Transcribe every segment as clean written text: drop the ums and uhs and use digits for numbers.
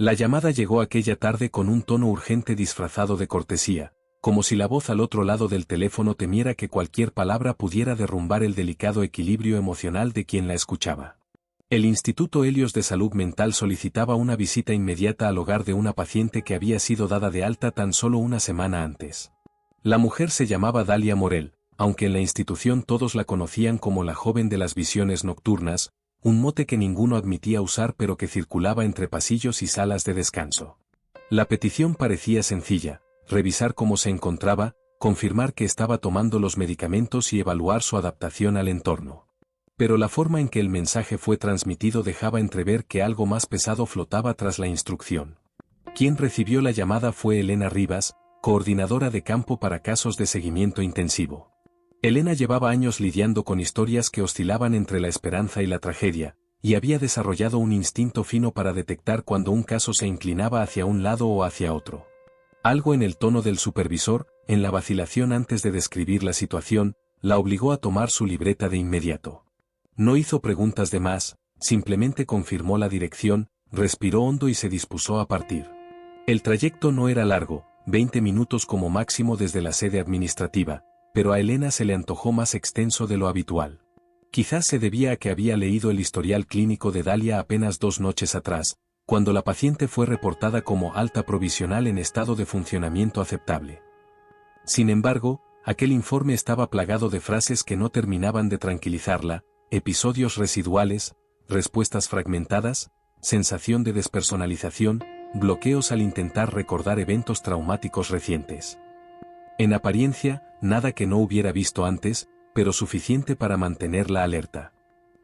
La llamada llegó aquella tarde con un tono urgente disfrazado de cortesía, como si la voz al otro lado del teléfono temiera que cualquier palabra pudiera derrumbar el delicado equilibrio emocional de quien la escuchaba. El Instituto Helios de Salud Mental solicitaba una visita inmediata al hogar de una paciente que había sido dada de alta tan solo una semana antes. La mujer se llamaba Dalia Morel, aunque en la institución todos la conocían como la joven de las visiones nocturnas, un mote que ninguno admitía usar pero que circulaba entre pasillos y salas de descanso. La petición parecía sencilla: revisar cómo se encontraba, confirmar que estaba tomando los medicamentos y evaluar su adaptación al entorno. Pero la forma en que el mensaje fue transmitido dejaba entrever que algo más pesado flotaba tras la instrucción. Quien recibió la llamada fue Elena Rivas, coordinadora de campo para casos de seguimiento intensivo. Elena llevaba años lidiando con historias que oscilaban entre la esperanza y la tragedia, y había desarrollado un instinto fino para detectar cuando un caso se inclinaba hacia un lado o hacia otro. Algo en el tono del supervisor, en la vacilación antes de describir la situación, la obligó a tomar su libreta de inmediato. No hizo preguntas de más, simplemente confirmó la dirección, respiró hondo y se dispuso a partir. El trayecto no era largo, 20 minutos como máximo desde la sede administrativa, pero a Elena se le antojó más extenso de lo habitual. Quizás se debía a que había leído el historial clínico de Dalia apenas 2 noches atrás, cuando la paciente fue reportada como alta provisional en estado de funcionamiento aceptable. Sin embargo, aquel informe estaba plagado de frases que no terminaban de tranquilizarla: episodios residuales, respuestas fragmentadas, sensación de despersonalización, bloqueos al intentar recordar eventos traumáticos recientes. En apariencia, nada que no hubiera visto antes, pero suficiente para mantenerla alerta.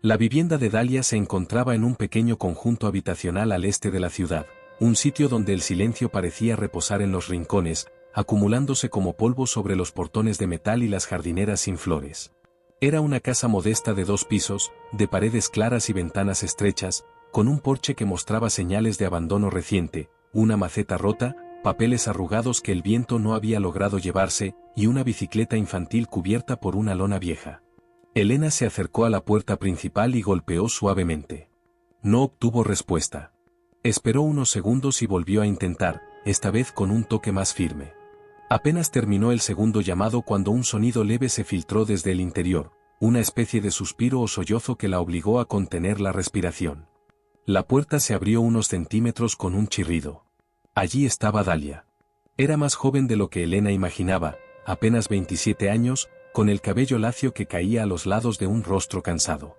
La vivienda de Dalia se encontraba en un pequeño conjunto habitacional al este de la ciudad, un sitio donde el silencio parecía reposar en los rincones, acumulándose como polvo sobre los portones de metal y las jardineras sin flores. Era una casa modesta de 2 pisos, de paredes claras y ventanas estrechas, con un porche que mostraba señales de abandono reciente, una maceta rota, papeles arrugados que el viento no había logrado llevarse, y una bicicleta infantil cubierta por una lona vieja. Elena se acercó a la puerta principal y golpeó suavemente. No obtuvo respuesta. Esperó unos segundos y volvió a intentar, esta vez con un toque más firme. Apenas terminó el segundo llamado cuando un sonido leve se filtró desde el interior, una especie de suspiro o sollozo que la obligó a contener la respiración. La puerta se abrió unos centímetros con un chirrido. Allí estaba Dalia. Era más joven de lo que Elena imaginaba, apenas 27 años, con el cabello lacio que caía a los lados de un rostro cansado.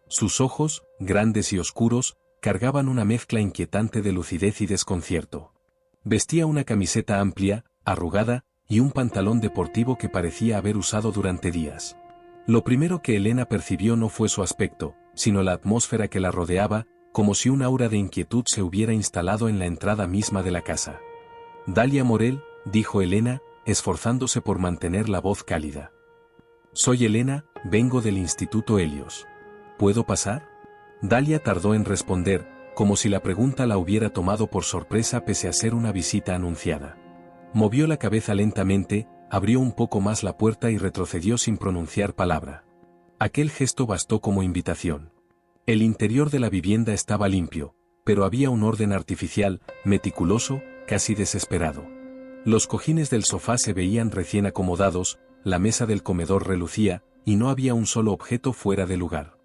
Sus ojos, grandes y oscuros, cargaban una mezcla inquietante de lucidez y desconcierto. Vestía una camiseta amplia, arrugada, y un pantalón deportivo que parecía haber usado durante días. Lo primero que Elena percibió no fue su aspecto, sino la atmósfera que la rodeaba, como si un aura de inquietud se hubiera instalado en la entrada misma de la casa. Dalia Morel, dijo Elena, esforzándose por mantener la voz cálida. Soy Elena, vengo del Instituto Helios. ¿Puedo pasar? Dalia tardó en responder, como si la pregunta la hubiera tomado por sorpresa pese a ser una visita anunciada. Movió la cabeza lentamente, abrió un poco más la puerta y retrocedió sin pronunciar palabra. Aquel gesto bastó como invitación. El interior de la vivienda estaba limpio, pero había un orden artificial, meticuloso, casi desesperado. Los cojines del sofá se veían recién acomodados, la mesa del comedor relucía, y no había un solo objeto fuera de lugar.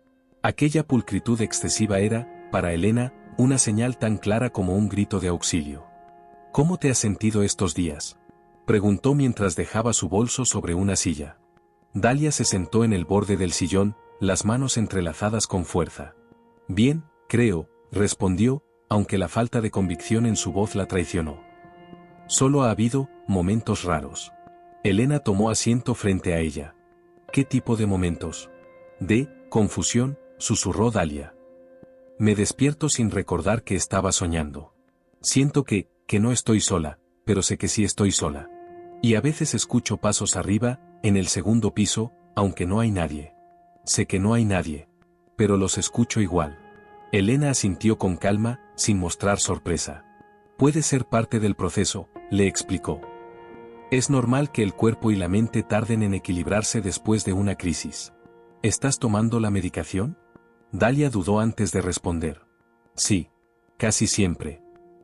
Aquella pulcritud excesiva era, para Elena, una señal tan clara como un grito de auxilio. ¿Cómo te has sentido estos días?, preguntó mientras dejaba su bolso sobre una silla. Dalia se sentó en el borde del sillón, las manos entrelazadas con fuerza. Bien, creo, respondió, aunque la falta de convicción en su voz la traicionó. Solo ha habido momentos raros. Elena tomó asiento frente a ella. ¿Qué tipo de momentos? De confusión, susurró Dalia. Me despierto sin recordar que estaba soñando. Siento que no estoy sola, pero sé que sí estoy sola. Y a veces escucho pasos arriba, en el segundo piso, aunque no hay nadie. Sé que no hay nadie, pero los escucho igual. Elena asintió con calma, sin mostrar sorpresa. Puede ser parte del proceso, le explicó. Es normal que el cuerpo y la mente tarden en equilibrarse después de una crisis. ¿Estás tomando la medicación? Dalia dudó antes de responder. Sí, casi siempre.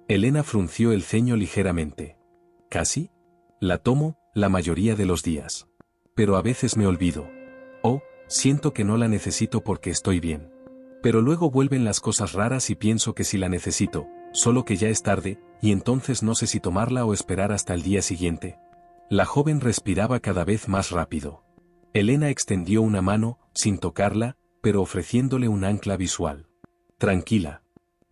Elena frunció el ceño ligeramente. ¿Casi? La tomo, la mayoría de los días. Pero a veces me olvido. Oh, siento que no la necesito porque estoy bien. Pero luego vuelven las cosas raras y pienso que sí la necesito, solo que ya es tarde, y entonces no sé si tomarla o esperar hasta el día siguiente. La joven respiraba cada vez más rápido. Elena extendió una mano, sin tocarla, pero ofreciéndole un ancla visual. Tranquila.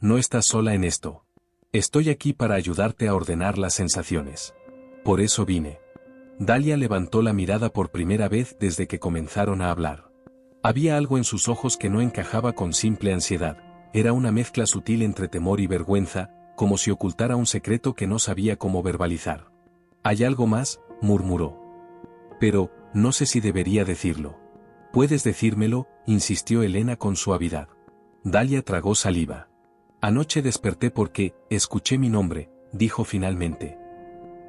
No estás sola en esto. Estoy aquí para ayudarte a ordenar las sensaciones. Por eso vine. Dalia levantó la mirada por primera vez desde que comenzaron a hablar. Había algo en sus ojos que no encajaba con simple ansiedad, era una mezcla sutil entre temor y vergüenza, como si ocultara un secreto que no sabía cómo verbalizar. «¿Hay algo más?», murmuró. «Pero, no sé si debería decirlo». «Puedes decírmelo», insistió Elena con suavidad. Dalia tragó saliva. «Anoche desperté porque, escuché mi nombre», dijo finalmente.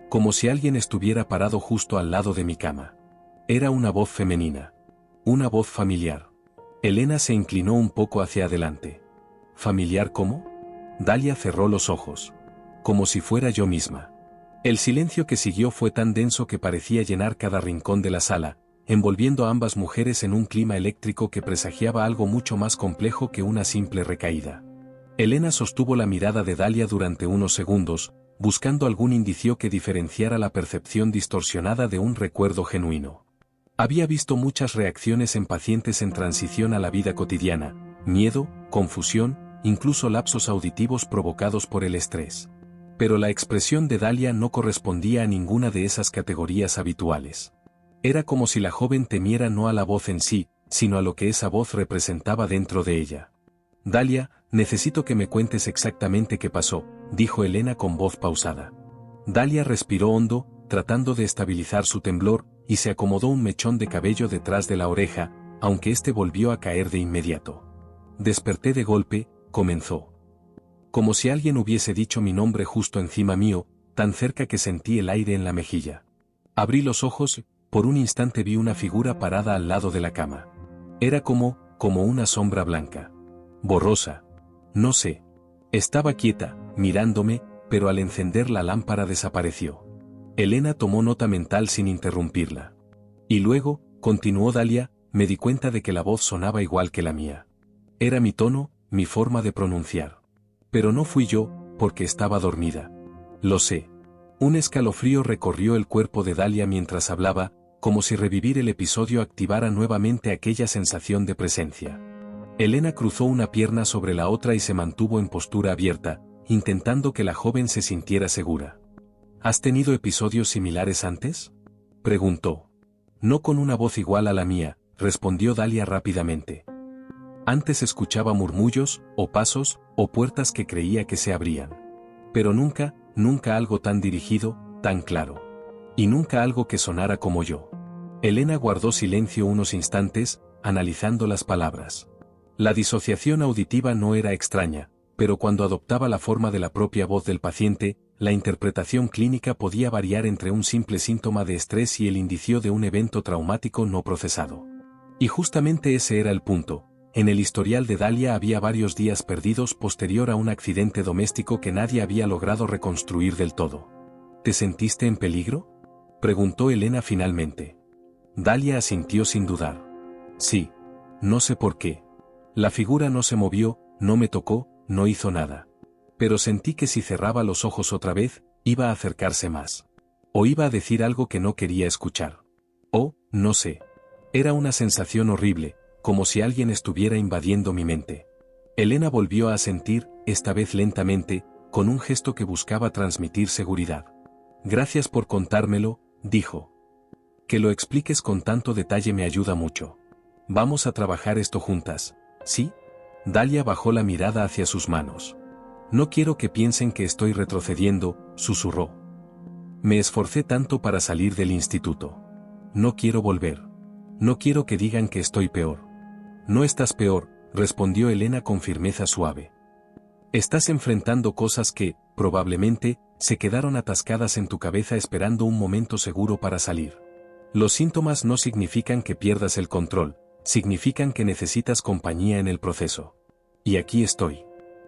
Como si alguien estuviera parado justo al lado de mi cama. Era una voz femenina. Una voz familiar. Elena se inclinó un poco hacia adelante. ¿Familiar cómo? Dalia cerró los ojos. Como si fuera yo misma. El silencio que siguió fue tan denso que parecía llenar cada rincón de la sala, envolviendo a ambas mujeres en un clima eléctrico que presagiaba algo mucho más complejo que una simple recaída. Elena sostuvo la mirada de Dalia durante unos segundos, buscando algún indicio que diferenciara la percepción distorsionada de un recuerdo genuino. Había visto muchas reacciones en pacientes en transición a la vida cotidiana, miedo, confusión, incluso lapsos auditivos provocados por el estrés. Pero la expresión de Dalia no correspondía a ninguna de esas categorías habituales. Era como si la joven temiera no a la voz en sí, sino a lo que esa voz representaba dentro de ella. «Dalia, necesito que me cuentes exactamente qué pasó», dijo Elena con voz pausada. Dalia respiró hondo, tratando de estabilizar su temblor, y se acomodó un mechón de cabello detrás de la oreja, aunque éste volvió a caer de inmediato. «Desperté de golpe», comenzó. Como si alguien hubiese dicho mi nombre justo encima mío, tan cerca que sentí el aire en la mejilla. Abrí los ojos, por un instante vi una figura parada al lado de la cama. Era como una sombra blanca. Borrosa. No sé. Estaba quieta, mirándome, pero al encender la lámpara desapareció. Elena tomó nota mental sin interrumpirla. Y luego, continuó Dalia, me di cuenta de que la voz sonaba igual que la mía. Era mi tono, mi forma de pronunciar. Pero no fui yo, porque estaba dormida. Lo sé. Un escalofrío recorrió el cuerpo de Dalia mientras hablaba, como si revivir el episodio activara nuevamente aquella sensación de presencia. Elena cruzó una pierna sobre la otra y se mantuvo en postura abierta, intentando que la joven se sintiera segura. ¿Has tenido episodios similares antes?, preguntó. No con una voz igual a la mía, respondió Dalia rápidamente. Antes escuchaba murmullos, o pasos, o puertas que creía que se abrían. Pero nunca algo tan dirigido, tan claro. Y nunca algo que sonara como yo. Elena guardó silencio unos instantes, analizando las palabras. La disociación auditiva no era extraña, pero cuando adoptaba la forma de la propia voz del paciente, la interpretación clínica podía variar entre un simple síntoma de estrés y el indicio de un evento traumático no procesado. Y justamente ese era el punto. En el historial de Dalia había varios días perdidos posterior a un accidente doméstico que nadie había logrado reconstruir del todo. ¿Te sentiste en peligro?, preguntó Elena finalmente. Dalia asintió sin dudar. Sí. No sé por qué. La figura no se movió, no me tocó, no hizo nada. Pero sentí que si cerraba los ojos otra vez, iba a acercarse más. O iba a decir algo que no quería escuchar. O, no sé. Era una sensación horrible, como si alguien estuviera invadiendo mi mente. Elena volvió a asentir, esta vez lentamente, con un gesto que buscaba transmitir seguridad. Gracias por contármelo, dijo. Que lo expliques con tanto detalle me ayuda mucho. Vamos a trabajar esto juntas, ¿sí? Dalia bajó la mirada hacia sus manos. No quiero que piensen que estoy retrocediendo, susurró. Me esforcé tanto para salir del instituto. No quiero volver. No quiero que digan que estoy peor. No estás peor, respondió Elena con firmeza suave. Estás enfrentando cosas que, probablemente, se quedaron atascadas en tu cabeza esperando un momento seguro para salir. Los síntomas no significan que pierdas el control, significan que necesitas compañía en el proceso. Y aquí estoy.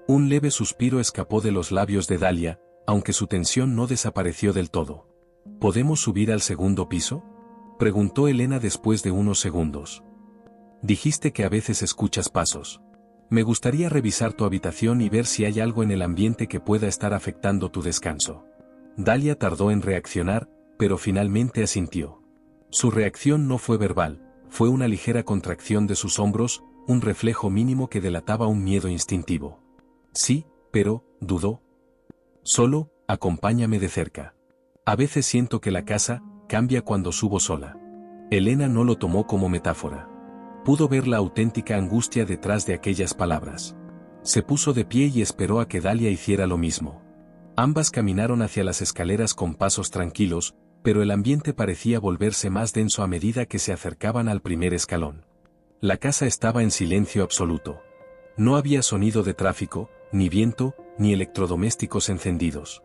Un leve suspiro escapó de los labios de Dalia, aunque su tensión no desapareció del todo. ¿Podemos subir al segundo piso?, preguntó Elena después de unos segundos. Dijiste que a veces escuchas pasos. Me gustaría revisar tu habitación y ver si hay algo en el ambiente que pueda estar afectando tu descanso. Dalia tardó en reaccionar, pero finalmente asintió. Su reacción no fue verbal, fue una ligera contracción de sus hombros, un reflejo mínimo que delataba un miedo instintivo. Sí, pero, dudó. Solo, acompáñame de cerca. A veces siento que la casa cambia cuando subo sola. Elena no lo tomó como metáfora. Pudo ver la auténtica angustia detrás de aquellas palabras. Se puso de pie y esperó a que Dalia hiciera lo mismo. Ambas caminaron hacia las escaleras con pasos tranquilos, pero el ambiente parecía volverse más denso a medida que se acercaban al primer escalón. La casa estaba en silencio absoluto. No había sonido de tráfico, ni viento, ni electrodomésticos encendidos.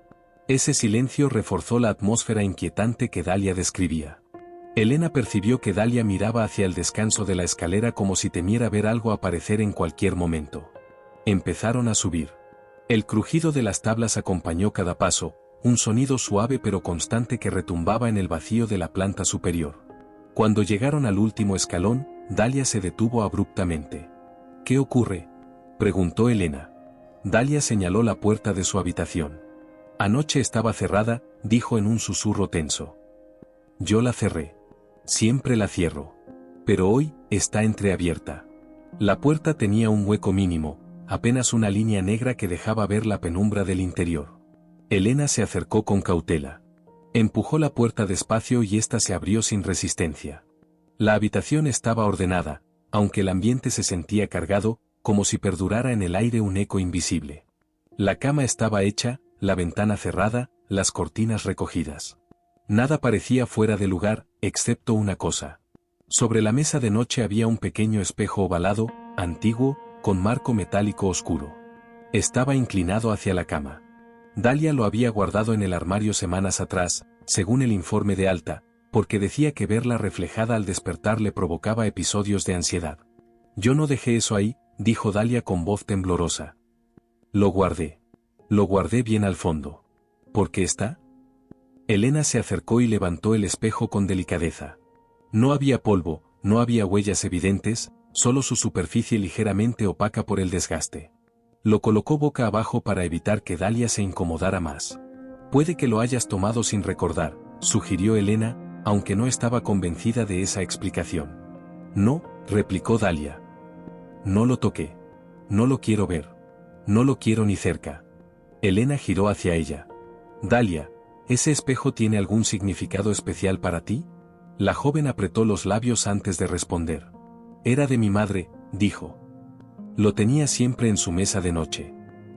Ese silencio reforzó la atmósfera inquietante que Dalia describía. Elena percibió que Dalia miraba hacia el descanso de la escalera como si temiera ver algo aparecer en cualquier momento. Empezaron a subir. El crujido de las tablas acompañó cada paso, un sonido suave pero constante que retumbaba en el vacío de la planta superior. Cuando llegaron al último escalón, Dalia se detuvo abruptamente. ¿Qué ocurre?, preguntó Elena. Dalia señaló la puerta de su habitación. Anoche estaba cerrada, dijo en un susurro tenso. Yo la cerré. Siempre la cierro. Pero hoy, está entreabierta. La puerta tenía un hueco mínimo, apenas una línea negra que dejaba ver la penumbra del interior. Elena se acercó con cautela. Empujó la puerta despacio y ésta se abrió sin resistencia. La habitación estaba ordenada, aunque el ambiente se sentía cargado, como si perdurara en el aire un eco invisible. La cama estaba hecha, la ventana cerrada, las cortinas recogidas. Nada parecía fuera de lugar, excepto una cosa. Sobre la mesa de noche había un pequeño espejo ovalado, antiguo, con marco metálico oscuro. Estaba inclinado hacia la cama. Dalia lo había guardado en el armario semanas atrás, según el informe de Alta, porque decía que verla reflejada al despertar le provocaba episodios de ansiedad. Yo no dejé eso ahí, dijo Dalia con voz temblorosa. Lo guardé. Lo guardé bien al fondo. ¿Por qué está? Elena se acercó y levantó el espejo con delicadeza. No había polvo, no había huellas evidentes, solo su superficie ligeramente opaca por el desgaste. Lo colocó boca abajo para evitar que Dalia se incomodara más. Puede que lo hayas tomado sin recordar, sugirió Elena, aunque no estaba convencida de esa explicación. No, replicó Dalia. No lo toqué. No lo quiero ver. No lo quiero ni cerca. Elena giró hacia ella. Dalia, ¿ese espejo tiene algún significado especial para ti? La joven apretó los labios antes de responder. Era de mi madre, dijo. Lo tenía siempre en su mesa de noche.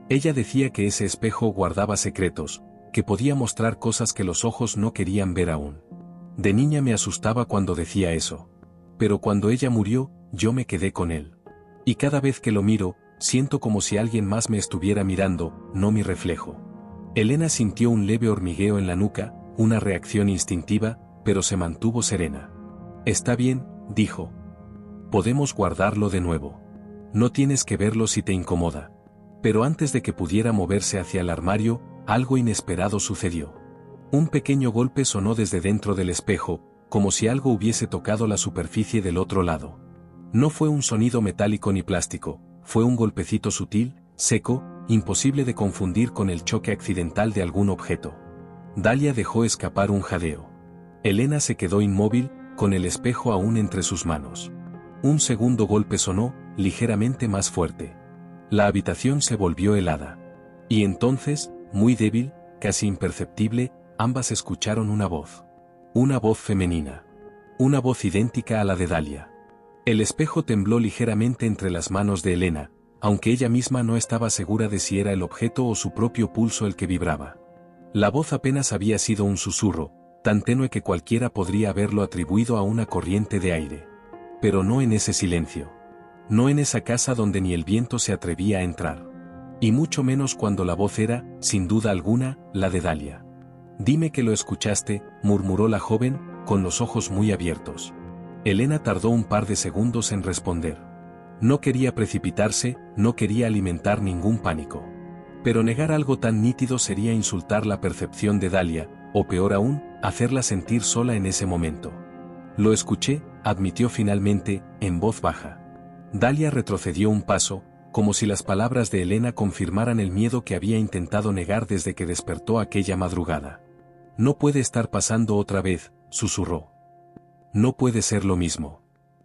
Ella decía que ese espejo guardaba secretos, que podía mostrar cosas que los ojos no querían ver aún. De niña me asustaba cuando decía eso. Pero cuando ella murió, yo me quedé con él. Y cada vez que lo miro, siento como si alguien más me estuviera mirando, no mi reflejo. Elena sintió un leve hormigueo en la nuca, una reacción instintiva, pero se mantuvo serena. Está bien, dijo. Podemos guardarlo de nuevo. No tienes que verlo si te incomoda. Pero antes de que pudiera moverse hacia el armario, algo inesperado sucedió. Un pequeño golpe sonó desde dentro del espejo, como si algo hubiese tocado la superficie del otro lado. No fue un sonido metálico ni plástico, fue un golpecito sutil, seco, imposible de confundir con el choque accidental de algún objeto. Dalia dejó escapar un jadeo. Elena se quedó inmóvil, con el espejo aún entre sus manos. Un segundo golpe sonó, ligeramente más fuerte. La habitación se volvió helada. Y entonces, muy débil, casi imperceptible, ambas escucharon una voz. Una voz femenina. Una voz idéntica a la de Dalia. El espejo tembló ligeramente entre las manos de Elena, aunque ella misma no estaba segura de si era el objeto o su propio pulso el que vibraba. La voz apenas había sido un susurro, tan tenue que cualquiera podría haberlo atribuido a una corriente de aire. Pero no en ese silencio. No en esa casa donde ni el viento se atrevía a entrar. Y mucho menos cuando la voz era, sin duda alguna, la de Dalia. Dime que lo escuchaste, murmuró la joven, con los ojos muy abiertos. Elena tardó un par de segundos en responder. No quería precipitarse, no quería alimentar ningún pánico. Pero negar algo tan nítido sería insultar la percepción de Dalia, o peor aún, hacerla sentir sola en ese momento. Lo escuché, admitió finalmente, en voz baja. Dalia retrocedió un paso, como si las palabras de Elena confirmaran el miedo que había intentado negar desde que despertó aquella madrugada. No puede estar pasando otra vez, susurró. No puede ser lo mismo.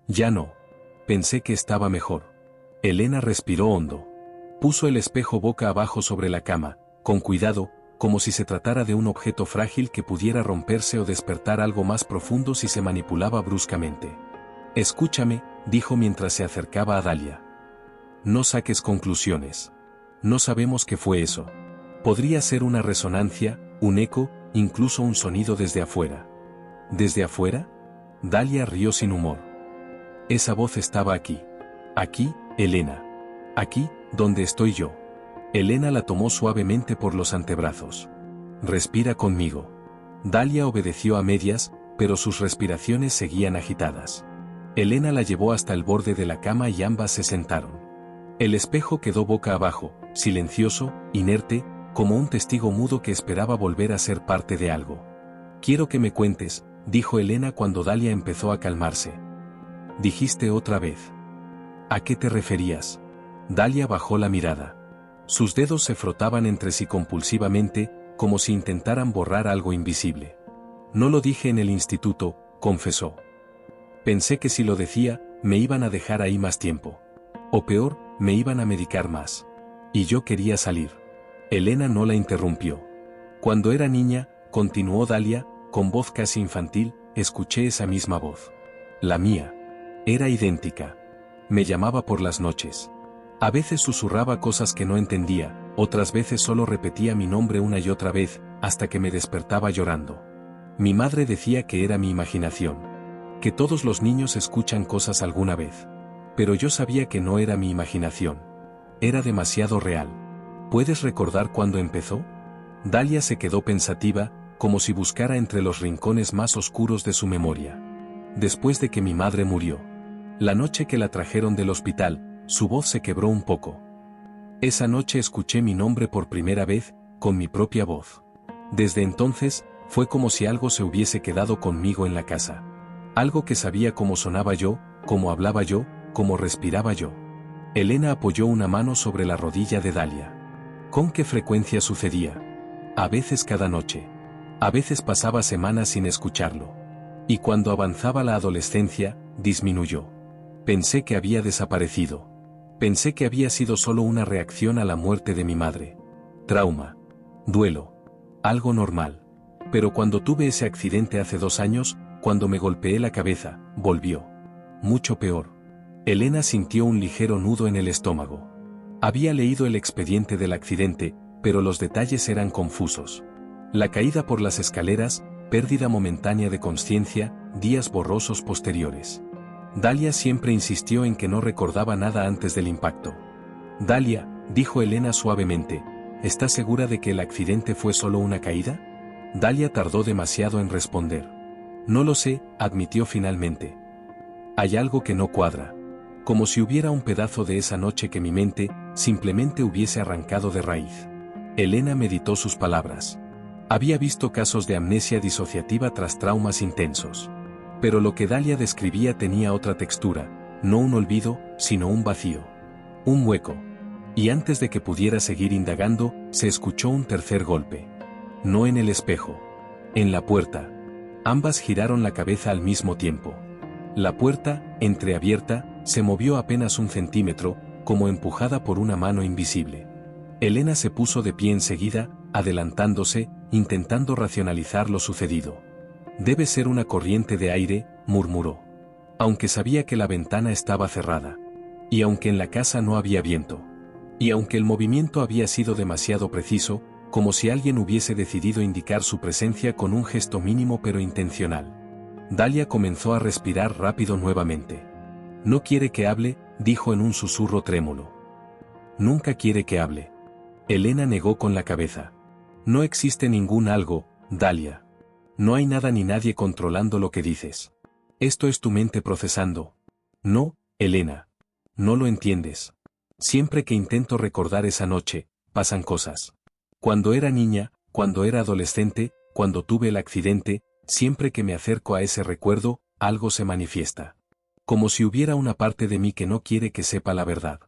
Ya no. Pensé que estaba mejor. Elena respiró hondo. Puso el espejo boca abajo sobre la cama, con cuidado, como si se tratara de un objeto frágil que pudiera romperse o despertar algo más profundo si se manipulaba bruscamente. Escúchame, dijo mientras se acercaba a Dalia. No saques conclusiones. No sabemos qué fue eso. Podría ser una resonancia, un eco, incluso un sonido desde afuera. ¿Desde afuera? Dalia rió sin humor. Esa voz estaba aquí. Aquí, Elena. Aquí, donde estoy yo. Elena la tomó suavemente por los antebrazos. Respira conmigo. Dalia obedeció a medias, pero sus respiraciones seguían agitadas. Elena la llevó hasta el borde de la cama y ambas se sentaron. El espejo quedó boca abajo, silencioso, inerte, como un testigo mudo que esperaba volver a ser parte de algo. Quiero que me cuentes, dijo Elena cuando Dalia empezó a calmarse. Dijiste otra vez. ¿A qué te referías? Dalia bajó la mirada. Sus dedos se frotaban entre sí compulsivamente, como si intentaran borrar algo invisible. No lo dije en el instituto, confesó. Pensé que si lo decía, me iban a dejar ahí más tiempo. O peor, me iban a medicar más. Y yo quería salir. Elena no la interrumpió. Cuando era niña, continuó Dalia, con voz casi infantil, escuché esa misma voz. La mía. Era idéntica. Me llamaba por las noches. A veces susurraba cosas que no entendía, otras veces solo repetía mi nombre una y otra vez, hasta que me despertaba llorando. Mi madre decía que era mi imaginación. Que todos los niños escuchan cosas alguna vez. Pero yo sabía que no era mi imaginación. Era demasiado real. ¿Puedes recordar cuándo empezó? Dalia se quedó pensativa, como si buscara entre los rincones más oscuros de su memoria. Después de que mi madre murió. La noche que la trajeron del hospital, su voz se quebró un poco. Esa noche escuché mi nombre por primera vez, con mi propia voz. Desde entonces, fue como si algo se hubiese quedado conmigo en la casa. Algo que sabía cómo sonaba yo, cómo hablaba yo, cómo respiraba yo. Elena apoyó una mano sobre la rodilla de Dalia. ¿Con qué frecuencia sucedía? A veces cada noche. A veces pasaba semanas sin escucharlo. Y cuando avanzaba la adolescencia, disminuyó. Pensé que había desaparecido. Pensé que había sido solo una reacción a la muerte de mi madre. Trauma. Duelo. Algo normal. Pero cuando tuve ese accidente hace 2 años, cuando me golpeé la cabeza, volvió. Mucho peor. Elena sintió un ligero nudo en el estómago. Había leído el expediente del accidente, pero los detalles eran confusos. La caída por las escaleras, pérdida momentánea de consciencia, días borrosos posteriores. Dalia siempre insistió en que no recordaba nada antes del impacto. Dalia, dijo Elena suavemente, ¿estás segura de que el accidente fue solo una caída? Dalia tardó demasiado en responder. No lo sé, admitió finalmente. Hay algo que no cuadra. Como si hubiera un pedazo de esa noche que mi mente, simplemente hubiese arrancado de raíz. Elena meditó sus palabras. Había visto casos de amnesia disociativa tras traumas intensos. Pero lo que Dalia describía tenía otra textura, no un olvido, sino un vacío. Un hueco. Y antes de que pudiera seguir indagando, se escuchó un tercer golpe. No en el espejo. En la puerta. Ambas giraron la cabeza al mismo tiempo. La puerta, entreabierta, se movió apenas 1 centímetro, como empujada por una mano invisible. Elena se puso de pie enseguida, adelantándose, intentando racionalizar lo sucedido. Debe ser una corriente de aire, murmuró. Aunque sabía que la ventana estaba cerrada. Y aunque en la casa no había viento. Y aunque el movimiento había sido demasiado preciso, como si alguien hubiese decidido indicar su presencia con un gesto mínimo pero intencional. Dalia comenzó a respirar rápido nuevamente. No quiere que hable, dijo en un susurro trémulo. Nunca quiere que hable. Elena negó con la cabeza. No existe ningún algo, Dalia. No hay nada ni nadie controlando lo que dices. Esto es tu mente procesando. No, Elena. no lo entiendes. Siempre que intento recordar esa noche, pasan cosas. Cuando era niña, cuando era adolescente, cuando tuve el accidente, siempre que me acerco a ese recuerdo, algo se manifiesta. Como si hubiera una parte de mí que no quiere que sepa la verdad.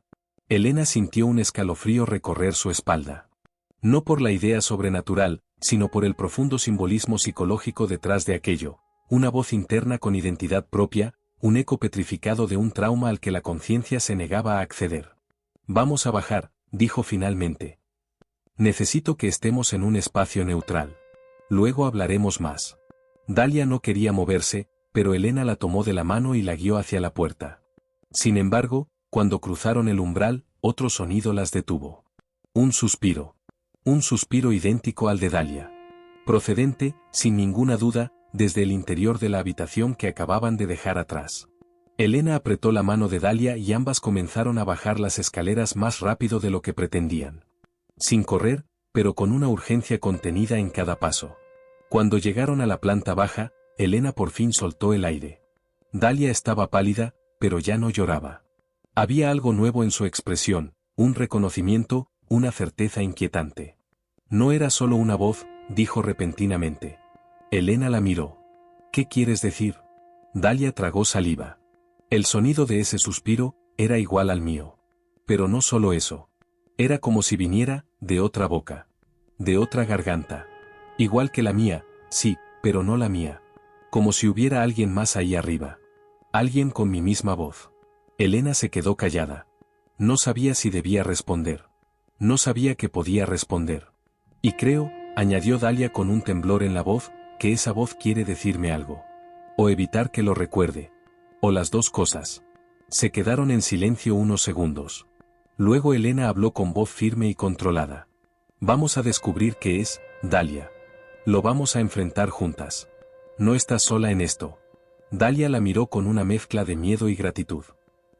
Elena sintió un escalofrío recorrer su espalda. No por la idea sobrenatural, sino por el profundo simbolismo psicológico detrás de aquello, una voz interna con identidad propia, un eco petrificado de un trauma al que la conciencia se negaba a acceder. Vamos a bajar, dijo finalmente. Necesito que estemos en un espacio neutral. Luego hablaremos más. Dalia no quería moverse, pero Elena la tomó de la mano y la guió hacia la puerta. Sin embargo, cuando cruzaron el umbral, otro sonido las detuvo. Un suspiro. Un suspiro idéntico al de Dalia. Procedente, sin ninguna duda, desde el interior de la habitación que acababan de dejar atrás. Elena apretó la mano de Dalia y ambas comenzaron a bajar las escaleras más rápido de lo que pretendían. Sin correr, pero con una urgencia contenida en cada paso. Cuando llegaron a la planta baja, Elena por fin soltó el aire. Dalia estaba pálida, pero ya no lloraba. Había algo nuevo en su expresión, un reconocimiento, una certeza inquietante. No era solo una voz, dijo repentinamente. Elena la miró. ¿Qué quieres decir? Dalia tragó saliva. El sonido de ese suspiro era igual al mío. Pero no solo eso. Era como si viniera de otra boca. De otra garganta. Igual que la mía, sí, pero no la mía. Como si hubiera alguien más ahí arriba. Alguien con mi misma voz. Elena se quedó callada. No sabía si debía responder. No sabía que podía responder. Y creo, añadió Dalia con un temblor en la voz, que esa voz quiere decirme algo. O evitar que lo recuerde. O las dos cosas. Se quedaron en silencio unos segundos. Luego Elena habló con voz firme y controlada. Vamos a descubrir qué es, Dalia. Lo vamos a enfrentar juntas. No estás sola en esto. Dalia la miró con una mezcla de miedo y gratitud.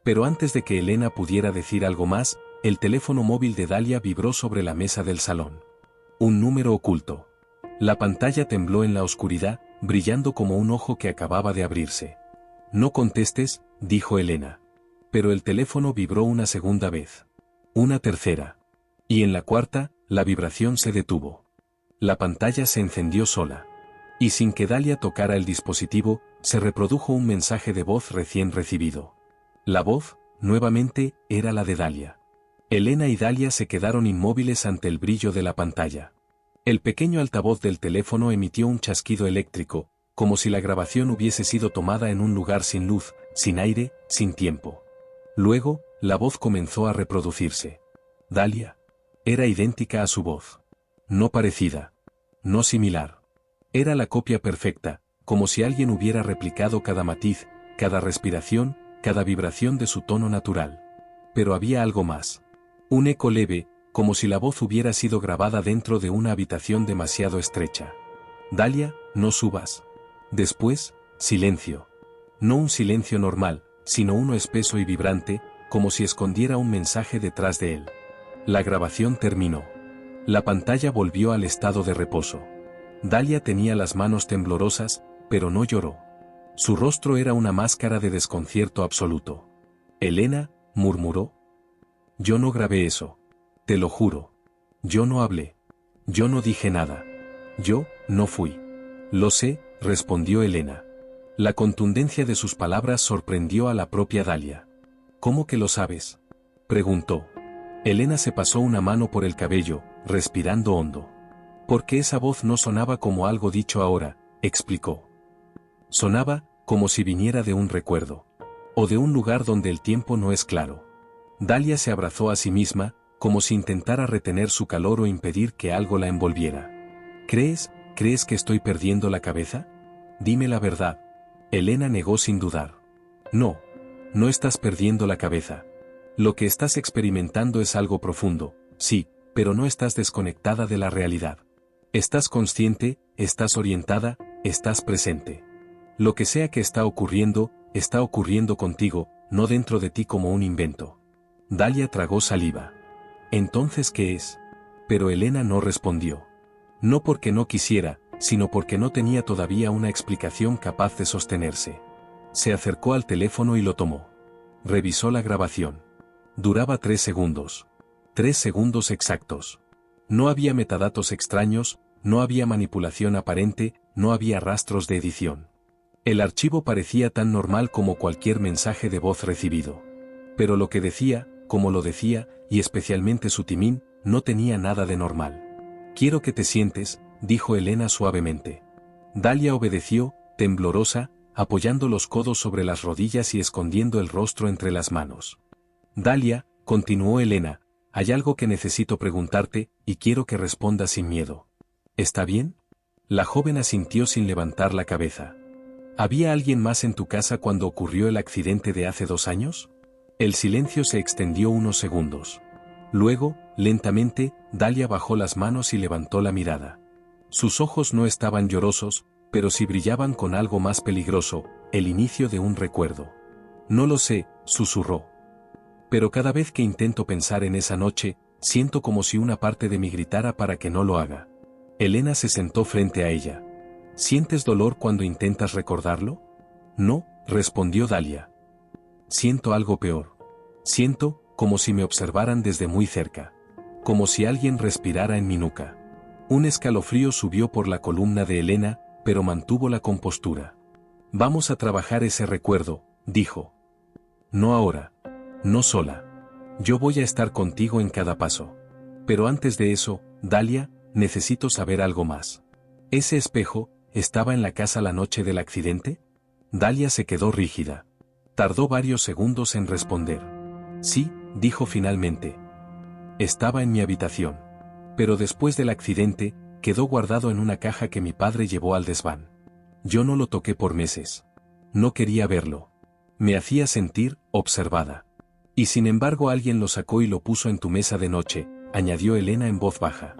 Pero antes de que Elena pudiera decir algo más, el teléfono móvil de Dalia vibró sobre la mesa del salón. Un número oculto. La pantalla tembló en la oscuridad, brillando como un ojo que acababa de abrirse. No contestes, dijo Elena. Pero el teléfono vibró una segunda vez. Una tercera. Y en la cuarta, la vibración se detuvo. La pantalla se encendió sola. Y sin que Dalia tocara el dispositivo, se reprodujo un mensaje de voz recién recibido. La voz, nuevamente, era la de Dalia. Elena y Dalia se quedaron inmóviles ante el brillo de la pantalla. El pequeño altavoz del teléfono emitió un chasquido eléctrico, como si la grabación hubiese sido tomada en un lugar sin luz, sin aire, sin tiempo. Luego, la voz comenzó a reproducirse. Dalia. Era idéntica a su voz. No parecida. No similar. Era la copia perfecta, como si alguien hubiera replicado cada matiz, cada respiración, cada vibración de su tono natural. Pero había algo más. Un eco leve, como si la voz hubiera sido grabada dentro de una habitación demasiado estrecha. Dalia, no subas. Después, silencio. No un silencio normal, sino uno espeso y vibrante, como si escondiera un mensaje detrás de él. La grabación terminó. La pantalla volvió al estado de reposo. Dalia tenía las manos temblorosas, pero no lloró. Su rostro era una máscara de desconcierto absoluto. Elena, murmuró. Yo no grabé eso. Te lo juro. Yo no hablé. Yo no dije nada. Yo, no fui. Lo sé, respondió Elena. La contundencia de sus palabras sorprendió a la propia Dalia. ¿Cómo que lo sabes?, preguntó. Elena se pasó una mano por el cabello, respirando hondo. Porque esa voz no sonaba como algo dicho ahora, explicó. Sonaba, como si viniera de un recuerdo. O de un lugar donde el tiempo no es claro. Dalia se abrazó a sí misma, como si intentara retener su calor o impedir que algo la envolviera. ¿Crees que estoy perdiendo la cabeza? Dime la verdad. Elena negó sin dudar. No. No estás perdiendo la cabeza. Lo que estás experimentando es algo profundo, sí, pero no estás desconectada de la realidad. Estás consciente, estás orientada, estás presente. Lo que sea que está ocurriendo contigo, no dentro de ti como un invento. Dalia tragó saliva. ¿Entonces qué es? Pero Elena no respondió. No porque no quisiera, sino porque no tenía todavía una explicación capaz de sostenerse. Se acercó al teléfono y lo tomó. Revisó la grabación. Duraba 3 segundos. 3 segundos exactos. No había metadatos extraños, no había manipulación aparente, no había rastros de edición. El archivo parecía tan normal como cualquier mensaje de voz recibido. Pero lo que decía, como lo decía, y especialmente su timín, no tenía nada de normal. «Quiero que te sientes», dijo Elena suavemente. Dalia obedeció, temblorosa, apoyando los codos sobre las rodillas y escondiendo el rostro entre las manos. «Dalia», continuó Elena, «hay algo que necesito preguntarte, y quiero que respondas sin miedo. ¿Está bien?» La joven asintió sin levantar la cabeza. «¿Había alguien más en tu casa cuando ocurrió el accidente de hace 2 años?» El silencio se extendió unos segundos. Luego, lentamente, Dalia bajó las manos y levantó la mirada. Sus ojos no estaban llorosos, pero sí brillaban con algo más peligroso, el inicio de un recuerdo. «No lo sé», susurró. «Pero cada vez que intento pensar en esa noche, siento como si una parte de mí gritara para que no lo haga». Elena se sentó frente a ella. «¿Sientes dolor cuando intentas recordarlo?» «No», respondió Dalia. «Siento algo peor. Siento, como si me observaran desde muy cerca. Como si alguien respirara en mi nuca». Un escalofrío subió por la columna de Elena, pero mantuvo la compostura. «Vamos a trabajar ese recuerdo», dijo. «No ahora. No sola. Yo voy a estar contigo en cada paso. Pero antes de eso, Dalia, necesito saber algo más. ¿Ese espejo estaba en la casa la noche del accidente?» Dalia se quedó rígida. Tardó varios segundos en responder. «Sí», dijo finalmente. «Estaba en mi habitación. Pero después del accidente, quedó guardado en una caja que mi padre llevó al desván. Yo no lo toqué por meses. No quería verlo. Me hacía sentir observada. Y sin embargo alguien lo sacó y lo puso en tu mesa de noche», añadió Elena en voz baja.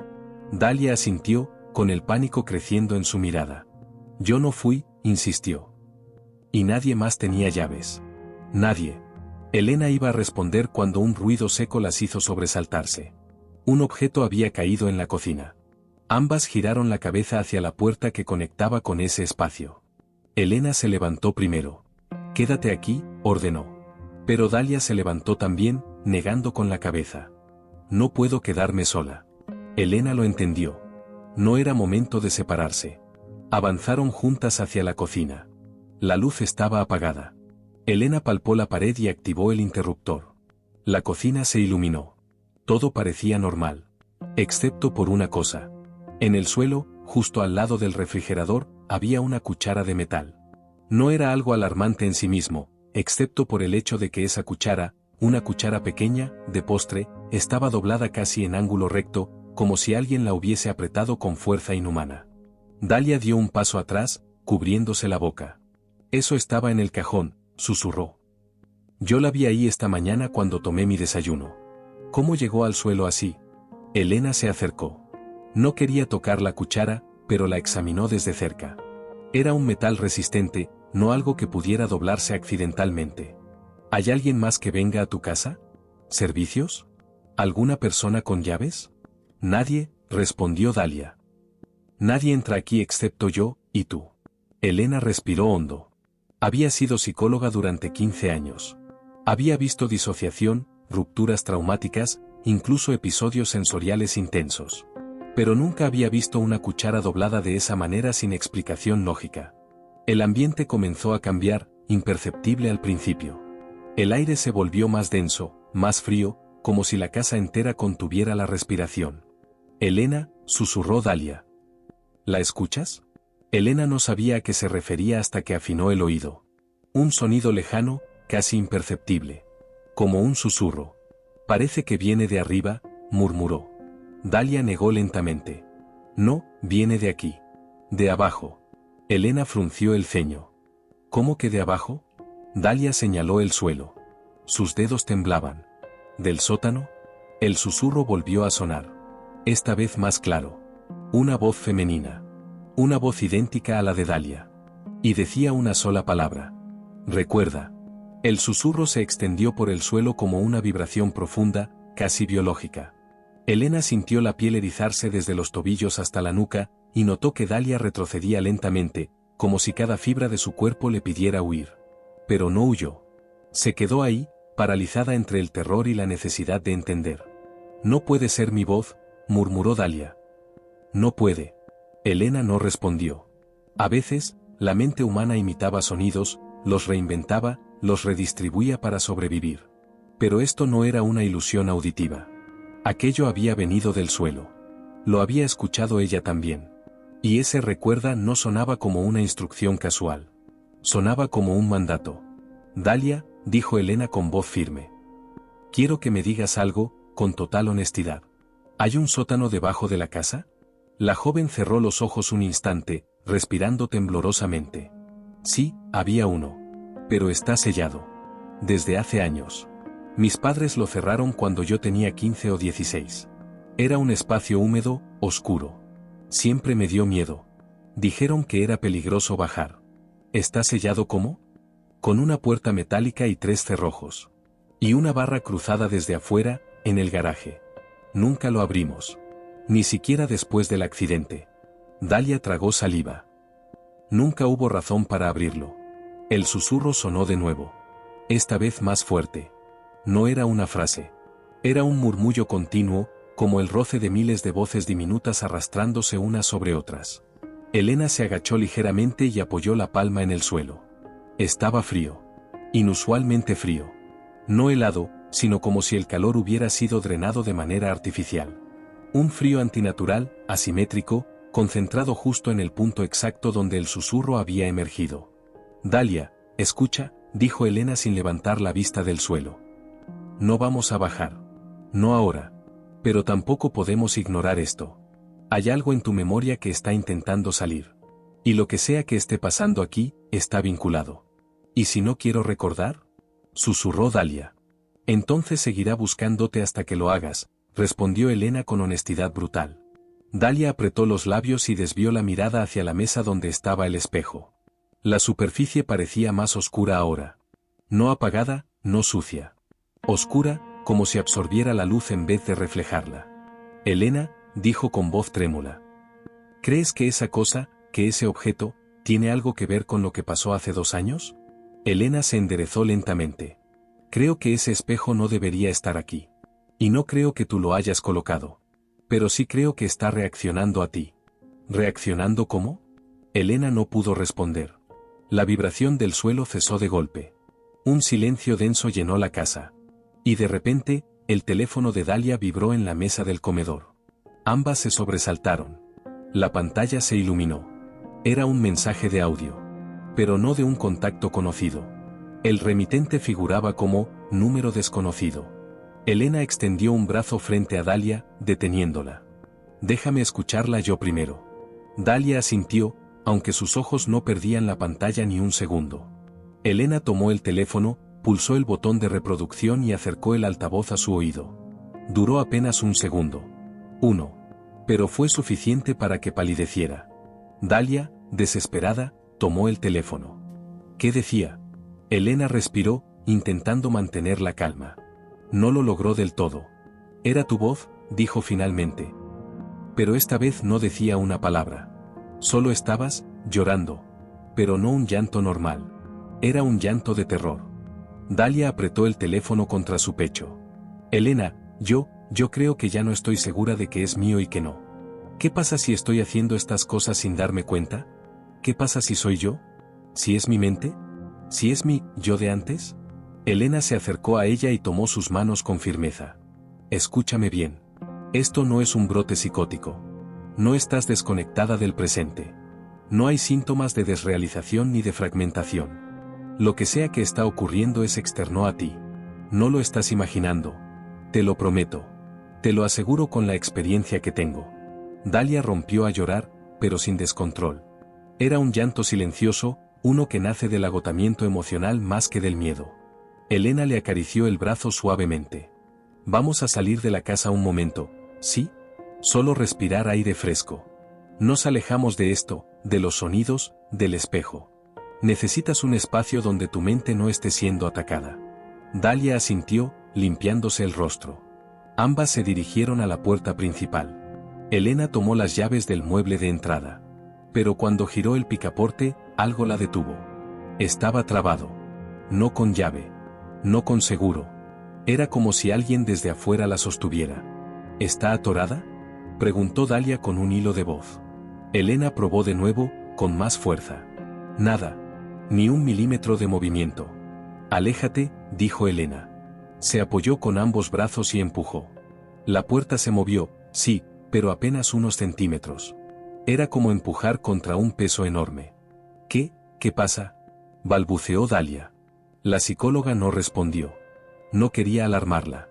Dalia asintió, con el pánico creciendo en su mirada. «Yo no fui», insistió. «Y nadie más tenía llaves». «Nadie». Elena iba a responder cuando un ruido seco las hizo sobresaltarse. Un objeto había caído en la cocina. Ambas giraron la cabeza hacia la puerta que conectaba con ese espacio. Elena se levantó primero. «Quédate aquí», ordenó. Pero Dalia se levantó también, negando con la cabeza. «No puedo quedarme sola». Elena lo entendió. No era momento de separarse. Avanzaron juntas hacia la cocina. La luz estaba apagada. Elena palpó la pared y activó el interruptor. La cocina se iluminó. Todo parecía normal. Excepto por una cosa. En el suelo, justo al lado del refrigerador, había una cuchara de metal. No era algo alarmante en sí mismo, excepto por el hecho de que esa cuchara, una cuchara pequeña, de postre, estaba doblada casi en ángulo recto, como si alguien la hubiese apretado con fuerza inhumana. Dalia dio un paso atrás, cubriéndose la boca. «Eso estaba en el cajón», susurró. «Yo la vi ahí esta mañana cuando tomé mi desayuno». «¿Cómo llegó al suelo así?» Elena se acercó. No quería tocar la cuchara, pero la examinó desde cerca. Era un metal resistente, no algo que pudiera doblarse accidentalmente. ¿Hay alguien más que venga a tu casa? ¿Servicios? ¿Alguna persona con llaves?» «Nadie», respondió Dalia. «Nadie entra aquí excepto yo, y tú». Elena respiró hondo. Había sido psicóloga durante 15 años. Había visto disociación, rupturas traumáticas, incluso episodios sensoriales intensos. Pero nunca había visto una cuchara doblada de esa manera sin explicación lógica. El ambiente comenzó a cambiar, imperceptible al principio. El aire se volvió más denso, más frío, como si la casa entera contuviera la respiración. «Elena», susurró Dalia. «¿La escuchas?» Elena no sabía a qué se refería hasta que afinó el oído. Un sonido lejano, casi imperceptible. Como un susurro. «Parece que viene de arriba», murmuró. Dalia negó lentamente. «No, viene de aquí. De abajo». Elena frunció el ceño. «¿Cómo que de abajo?» Dalia señaló el suelo. Sus dedos temblaban. ¿Del sótano? El susurro volvió a sonar. Esta vez más claro. Una voz femenina. Una voz idéntica a la de Dalia. Y decía una sola palabra. «Recuerda». El susurro se extendió por el suelo como una vibración profunda, casi biológica. Elena sintió la piel erizarse desde los tobillos hasta la nuca, y notó que Dalia retrocedía lentamente, como si cada fibra de su cuerpo le pidiera huir. Pero no huyó. Se quedó ahí, paralizada entre el terror y la necesidad de entender. No puede ser mi voz, murmuró Dalia. No puede. Elena no respondió. A veces, la mente humana imitaba sonidos, los reinventaba, los redistribuía para sobrevivir. Pero esto no era una ilusión auditiva. Aquello había venido del suelo. Lo había escuchado ella también. Y ese recuerda no sonaba como una instrucción casual. Sonaba como un mandato. Dalia, dijo Elena con voz firme. Quiero que me digas algo, con total honestidad. ¿Hay un sótano debajo de la casa? La joven cerró los ojos un instante, respirando temblorosamente. Sí, había uno. Pero está sellado. Desde hace años. Mis padres lo cerraron cuando yo tenía 15 o 16. Era un espacio húmedo, oscuro. Siempre me dio miedo. Dijeron que era peligroso bajar. ¿Está sellado cómo? Con una puerta metálica y 3 cerrojos. Y una barra cruzada desde afuera, en el garaje. Nunca lo abrimos. Ni siquiera después del accidente. Dalia tragó saliva. Nunca hubo razón para abrirlo. El susurro sonó de nuevo. Esta vez más fuerte. No era una frase. Era un murmullo continuo, como el roce de miles de voces diminutas arrastrándose unas sobre otras. Elena se agachó ligeramente y apoyó la palma en el suelo. Estaba frío. Inusualmente frío. No helado, sino como si el calor hubiera sido drenado de manera artificial. Un frío antinatural, asimétrico, concentrado justo en el punto exacto donde el susurro había emergido. Dalia, escucha, dijo Elena sin levantar la vista del suelo. No vamos a bajar. No ahora. Pero tampoco podemos ignorar esto. Hay algo en tu memoria que está intentando salir. Y lo que sea que esté pasando aquí, está vinculado. ¿Y si no quiero recordar? Susurró Dalia. Entonces seguirá buscándote hasta que lo hagas, respondió Elena con honestidad brutal. Dalia apretó los labios y desvió la mirada hacia la mesa donde estaba el espejo. La superficie parecía más oscura ahora. No apagada, no sucia. Oscura, como si absorbiera la luz en vez de reflejarla. Elena, dijo con voz trémula. ¿Crees que esa cosa, que ese objeto, tiene algo que ver con lo que pasó hace 2 años? Elena se enderezó lentamente. Creo que ese espejo no debería estar aquí. Y no creo que tú lo hayas colocado. Pero sí creo que está reaccionando a ti. ¿Reaccionando cómo? Elena no pudo responder. La vibración del suelo cesó de golpe. Un silencio denso llenó la casa. Y de repente, el teléfono de Dalia vibró en la mesa del comedor. Ambas se sobresaltaron. La pantalla se iluminó. Era un mensaje de audio. Pero no de un contacto conocido. El remitente figuraba como número desconocido. Elena extendió un brazo frente a Dalia, deteniéndola. Déjame escucharla yo primero. Dalia asintió, aunque sus ojos no perdían la pantalla ni un segundo. Elena tomó el teléfono, pulsó el botón de reproducción y acercó el altavoz a su oído. Duró apenas un segundo. 1. Pero fue suficiente para que palideciera. Dalia, desesperada, tomó el teléfono. ¿Qué decía? Elena respiró, intentando mantener la calma. No lo logró del todo. Era tu voz, dijo finalmente. Pero esta vez no decía una palabra. Solo estabas, llorando. Pero no un llanto normal. Era un llanto de terror. Dalia apretó el teléfono contra su pecho. Elena, yo creo que ya no estoy segura de que es mío y que no. ¿Qué pasa si estoy haciendo estas cosas sin darme cuenta? ¿Qué pasa si soy yo? ¿Si es mi mente? ¿Si es mi yo de antes? Elena se acercó a ella y tomó sus manos con firmeza. Escúchame bien. Esto no es un brote psicótico. No estás desconectada del presente. No hay síntomas de desrealización ni de fragmentación. Lo que sea que está ocurriendo es externo a ti. No lo estás imaginando. Te lo prometo. Te lo aseguro con la experiencia que tengo. Dalia rompió a llorar, pero sin descontrol. Era un llanto silencioso, uno que nace del agotamiento emocional más que del miedo. Elena le acarició el brazo suavemente. Vamos a salir de la casa un momento, ¿sí? Solo respirar aire fresco. Nos alejamos de esto, de los sonidos, del espejo. Necesitas un espacio donde tu mente no esté siendo atacada. Dalia asintió, limpiándose el rostro. Ambas se dirigieron a la puerta principal. Elena tomó las llaves del mueble de entrada. Pero cuando giró el picaporte, algo la detuvo. Estaba trabado. No con llave. No con seguro. Era como si alguien desde afuera la sostuviera. ¿Está atorada?, preguntó Dalia con un hilo de voz. Elena probó de nuevo, con más fuerza. Nada. Ni un milímetro de movimiento. Aléjate, dijo Elena. Se apoyó con ambos brazos y empujó. La puerta se movió, sí, pero apenas unos centímetros. Era como empujar contra un peso enorme. ¿Qué pasa?, balbuceó Dalia. La psicóloga no respondió. No quería alarmarla.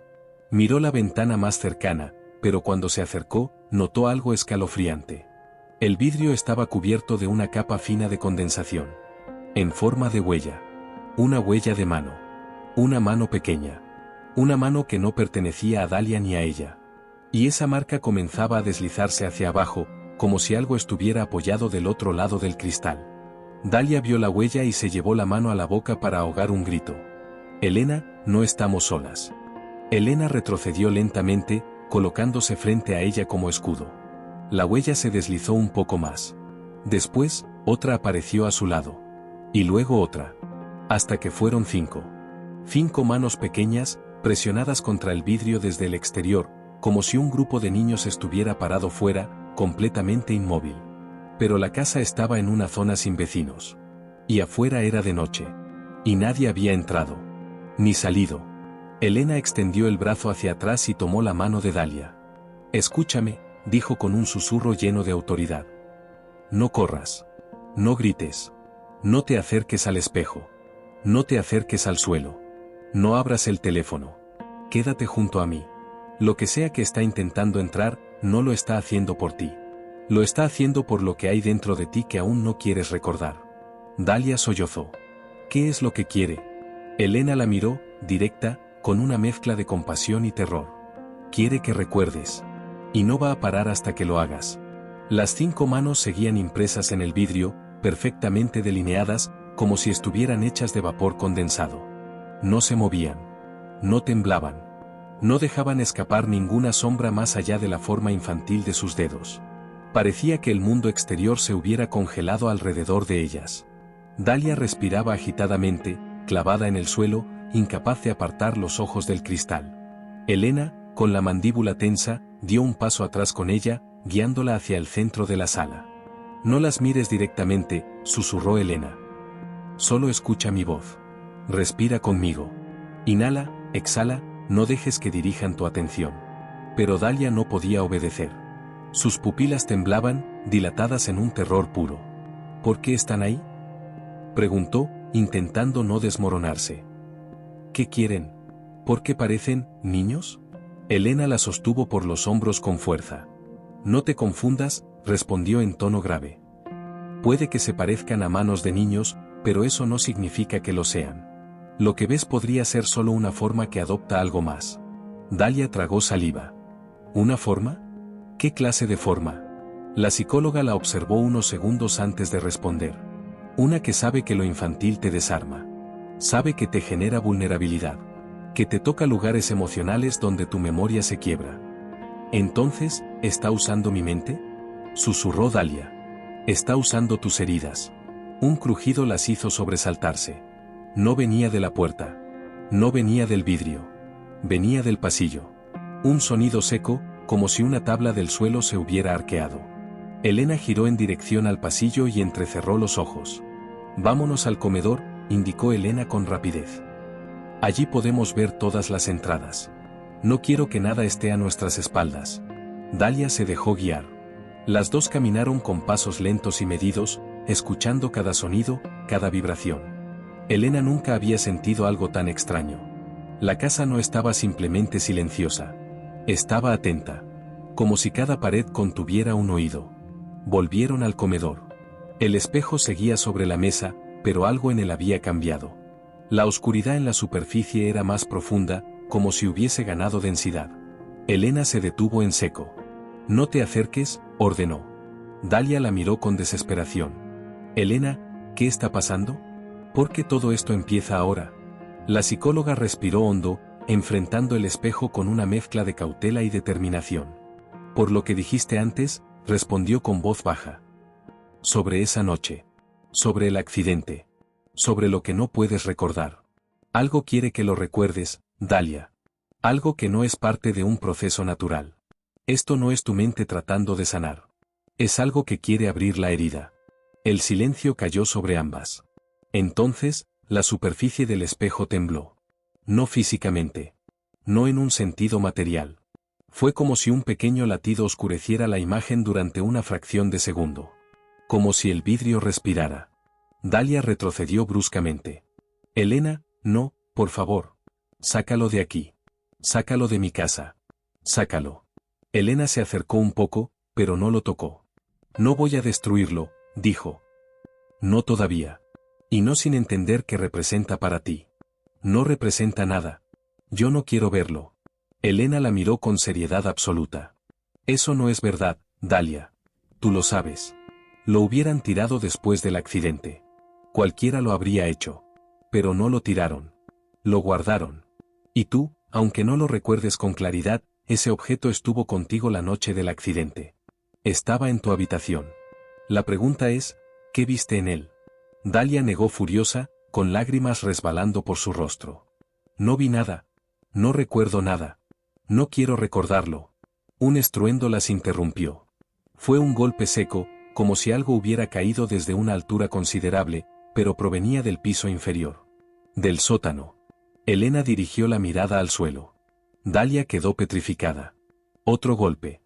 Miró la ventana más cercana, pero cuando se acercó, notó algo escalofriante. El vidrio estaba cubierto de una capa fina de condensación. En forma de huella. Una huella de mano. Una mano pequeña. Una mano que no pertenecía a Dalia ni a ella. Y esa marca comenzaba a deslizarse hacia abajo, como si algo estuviera apoyado del otro lado del cristal. Dalia vio la huella y se llevó la mano a la boca para ahogar un grito. Elena, no estamos solas. Elena retrocedió lentamente, colocándose frente a ella como escudo. La huella se deslizó un poco más. Después, otra apareció a su lado. Y luego otra. Hasta que fueron 5. 5 manos pequeñas, presionadas contra el vidrio desde el exterior, como si un grupo de niños estuviera parado fuera, completamente inmóvil. Pero la casa estaba en una zona sin vecinos. Y afuera era de noche. Y nadie había entrado. Ni salido. Elena extendió el brazo hacia atrás y tomó la mano de Dalia. Escúchame, dijo con un susurro lleno de autoridad. No corras. No grites. No te acerques al espejo. No te acerques al suelo. No abras el teléfono. Quédate junto a mí. Lo que sea que está intentando entrar, no lo está haciendo por ti. Lo está haciendo por lo que hay dentro de ti que aún no quieres recordar. Dalia sollozó. ¿Qué es lo que quiere? Elena la miró, directa, con una mezcla de compasión y terror. Quiere que recuerdes. Y no va a parar hasta que lo hagas. Las 5 manos seguían impresas en el vidrio, perfectamente delineadas, como si estuvieran hechas de vapor condensado. No se movían. No temblaban. No dejaban escapar ninguna sombra más allá de la forma infantil de sus dedos. Parecía que el mundo exterior se hubiera congelado alrededor de ellas. Dalia respiraba agitadamente, clavada en el suelo, incapaz de apartar los ojos del cristal. Elena, con la mandíbula tensa, dio un paso atrás con ella, guiándola hacia el centro de la sala. No las mires directamente, susurró Elena. Solo escucha mi voz. Respira conmigo. Inhala, exhala, no dejes que dirijan tu atención. Pero Dalia no podía obedecer. Sus pupilas temblaban, dilatadas en un terror puro. ¿Por qué están ahí?, preguntó, intentando no desmoronarse. ¿Qué quieren? ¿Por qué parecen niños? Elena la sostuvo por los hombros con fuerza. No te confundas, respondió en tono grave. Puede que se parezcan a manos de niños, pero eso no significa que lo sean. Lo que ves podría ser solo una forma que adopta algo más. Dalia tragó saliva. ¿Una forma? ¿Qué clase de forma? La psicóloga la observó unos segundos antes de responder. Una que sabe que lo infantil te desarma. Sabe que te genera vulnerabilidad. Que te toca lugares emocionales donde tu memoria se quiebra. Entonces, ¿está usando mi mente?, susurró Dalia. Está usando tus heridas. Un crujido las hizo sobresaltarse. No venía de la puerta. No venía del vidrio. Venía del pasillo. Un sonido seco, como si una tabla del suelo se hubiera arqueado. Elena giró en dirección al pasillo y entrecerró los ojos. Vámonos al comedor, indicó Elena con rapidez. Allí podemos ver todas las entradas. No quiero que nada esté a nuestras espaldas. Dalia se dejó guiar. Las dos caminaron con pasos lentos y medidos, escuchando cada sonido, cada vibración. Elena nunca había sentido algo tan extraño. La casa no estaba simplemente silenciosa. Estaba atenta. Como si cada pared contuviera un oído. Volvieron al comedor. El espejo seguía sobre la mesa, pero algo en él había cambiado. La oscuridad en la superficie era más profunda, como si hubiese ganado densidad. Elena se detuvo en seco. No te acerques, ordenó. Dalia la miró con desesperación. Elena, ¿qué está pasando? ¿Por qué todo esto empieza ahora? La psicóloga respiró hondo, enfrentando el espejo con una mezcla de cautela y determinación. Por lo que dijiste antes, respondió con voz baja. Sobre esa noche. Sobre el accidente. Sobre lo que no puedes recordar. Algo quiere que lo recuerdes, Dalia. Algo que no es parte de un proceso natural. Esto no es tu mente tratando de sanar. Es algo que quiere abrir la herida. El silencio cayó sobre ambas. Entonces, la superficie del espejo tembló. No físicamente. No en un sentido material. Fue como si un pequeño latido oscureciera la imagen durante una fracción de segundo. Como si el vidrio respirara. Dalia retrocedió bruscamente. Elena, no, por favor. Sácalo de aquí. Sácalo de mi casa. Sácalo. Elena se acercó un poco, pero no lo tocó. No voy a destruirlo, dijo. No todavía. Y no sin entender qué representa para ti. No representa nada. Yo no quiero verlo. Elena la miró con seriedad absoluta. Eso no es verdad, Dalia. Tú lo sabes. Lo hubieran tirado después del accidente. Cualquiera lo habría hecho. Pero no lo tiraron. Lo guardaron. Y tú, aunque no lo recuerdes con claridad, ese objeto estuvo contigo la noche del accidente. Estaba en tu habitación. La pregunta es, ¿qué viste en él? Dalia negó furiosa, con lágrimas resbalando por su rostro. No vi nada. No recuerdo nada. No quiero recordarlo. Un estruendo las interrumpió. Fue un golpe seco, como si algo hubiera caído desde una altura considerable, pero provenía del piso inferior. Del sótano. Elena dirigió la mirada al suelo. Dalia quedó petrificada. Otro golpe.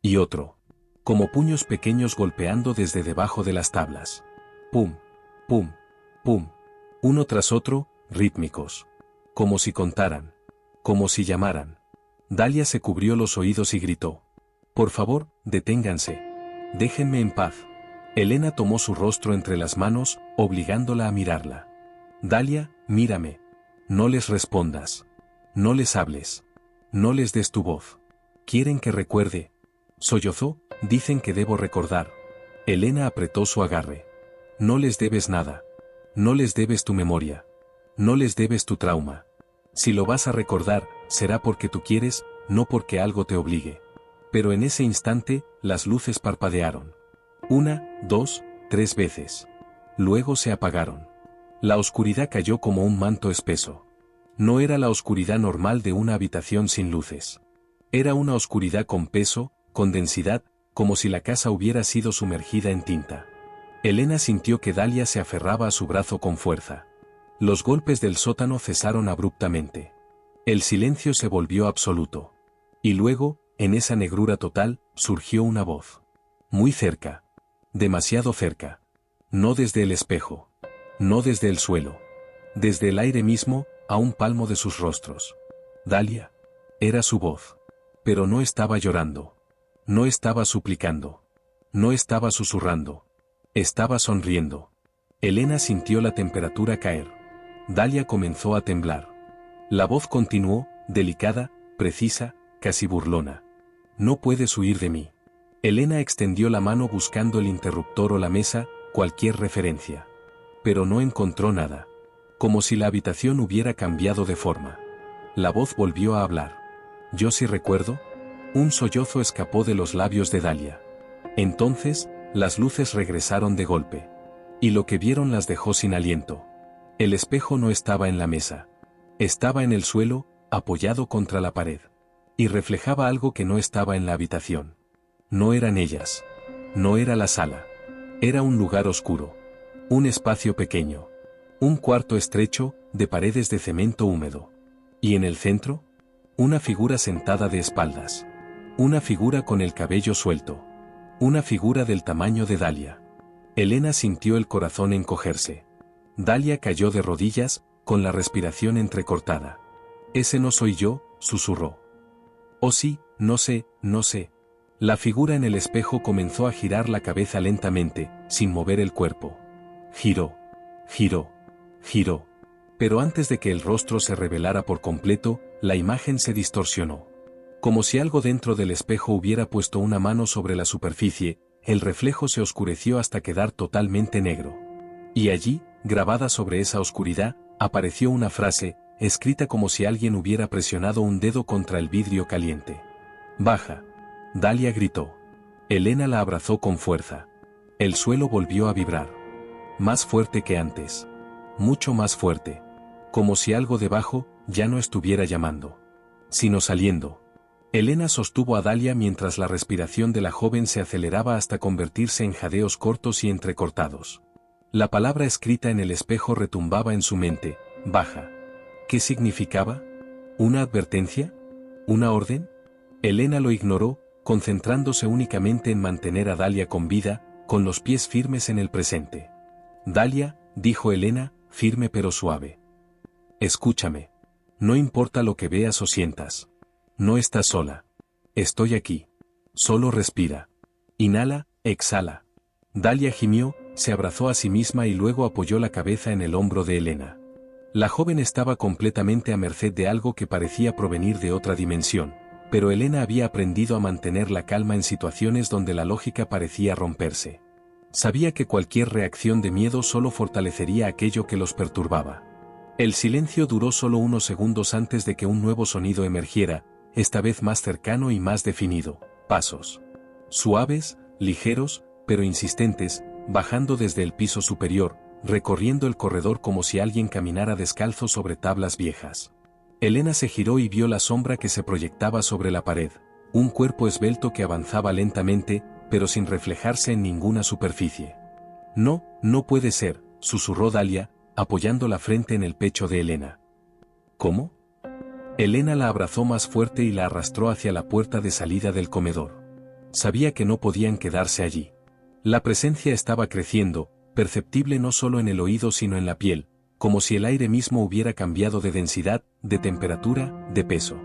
Y otro. Como puños pequeños golpeando desde debajo de las tablas. Pum, pum, pum. Uno tras otro, rítmicos. Como si contaran. Como si llamaran. Dalia se cubrió los oídos y gritó. Por favor, deténganse. Déjenme en paz. Elena tomó su rostro entre las manos, obligándola a mirarla. Dalia, mírame. No les respondas. No les hables. No les des tu voz. Quieren que recuerde. Sollozó, dicen que debo recordar. Elena apretó su agarre. No les debes nada. No les debes tu memoria. No les debes tu trauma. Si lo vas a recordar, será porque tú quieres, no porque algo te obligue. Pero en ese instante, las luces parpadearon. 1, 2, 3 veces. Luego se apagaron. La oscuridad cayó como un manto espeso. No era la oscuridad normal de una habitación sin luces. Era una oscuridad con peso, con densidad, como si la casa hubiera sido sumergida en tinta. Elena sintió que Dalia se aferraba a su brazo con fuerza. Los golpes del sótano cesaron abruptamente. El silencio se volvió absoluto. Y luego, en esa negrura total, surgió una voz. Muy cerca. Demasiado cerca. No desde el espejo. No desde el suelo. Desde el aire mismo, a un palmo de sus rostros. Dalia. Era su voz. Pero no estaba llorando. No estaba suplicando. No estaba susurrando. Estaba sonriendo. Elena sintió la temperatura caer. Dalia comenzó a temblar. La voz continuó, delicada, precisa, casi burlona. No puedes huir de mí. Elena extendió la mano buscando el interruptor o la mesa, cualquier referencia. Pero no encontró nada. Como si la habitación hubiera cambiado de forma. La voz volvió a hablar. ¿Yo sí recuerdo? Un sollozo escapó de los labios de Dalia. Entonces, las luces regresaron de golpe. Y lo que vieron las dejó sin aliento. El espejo no estaba en la mesa. Estaba en el suelo, apoyado contra la pared. Y reflejaba algo que no estaba en la habitación. No eran ellas. No era la sala. Era un lugar oscuro. Un espacio pequeño. Un cuarto estrecho, de paredes de cemento húmedo. Y en el centro, una figura sentada de espaldas. Una figura con el cabello suelto. Una figura del tamaño de Dalia. Elena sintió el corazón encogerse. Dalia cayó de rodillas, con la respiración entrecortada. «Ese no soy yo», susurró. «Oh sí, no sé, no sé». La figura en el espejo comenzó a girar la cabeza lentamente, sin mover el cuerpo. Giró. Giró. Giró. Pero antes de que el rostro se revelara por completo, la imagen se distorsionó. Como si algo dentro del espejo hubiera puesto una mano sobre la superficie, el reflejo se oscureció hasta quedar totalmente negro. Y allí, grabada sobre esa oscuridad, apareció una frase, escrita como si alguien hubiera presionado un dedo contra el vidrio caliente. «Baja». Dalia gritó. Elena la abrazó con fuerza. El suelo volvió a vibrar. Más fuerte que antes. Mucho más fuerte. como si algo debajo ya no estuviera llamando, sino saliendo. Elena sostuvo a Dalia mientras la respiración de la joven se aceleraba hasta convertirse en jadeos cortos y entrecortados. La palabra escrita en el espejo retumbaba en su mente: baja. ¿Qué significaba? ¿Una advertencia? ¿Una orden? Elena lo ignoró, concentrándose únicamente en mantener a Dalia con vida, con los pies firmes en el presente. Dalia, dijo Elena, firme pero suave. Escúchame. No importa lo que veas o sientas. No estás sola. Estoy aquí. Solo respira. Inhala, exhala. Dalia gimió, se abrazó a sí misma y luego apoyó la cabeza en el hombro de Elena. La joven estaba completamente a merced de algo que parecía provenir de otra dimensión, pero Elena había aprendido a mantener la calma en situaciones donde la lógica parecía romperse. Sabía que cualquier reacción de miedo solo fortalecería aquello que los perturbaba. El silencio duró solo unos segundos antes de que un nuevo sonido emergiera, esta vez más cercano y más definido: pasos. Suaves, ligeros, pero insistentes, bajando desde el piso superior, recorriendo el corredor como si alguien caminara descalzo sobre tablas viejas. Elena se giró y vio la sombra que se proyectaba sobre la pared, un cuerpo esbelto que avanzaba lentamente, pero sin reflejarse en ninguna superficie. No, no puede ser, susurró Dalia, apoyando la frente en el pecho de Elena. ¿Cómo? Elena la abrazó más fuerte y la arrastró hacia la puerta de salida del comedor. Sabía que no podían quedarse allí. La presencia estaba creciendo, perceptible no solo en el oído sino en la piel, como si el aire mismo hubiera cambiado de densidad, de temperatura, de peso.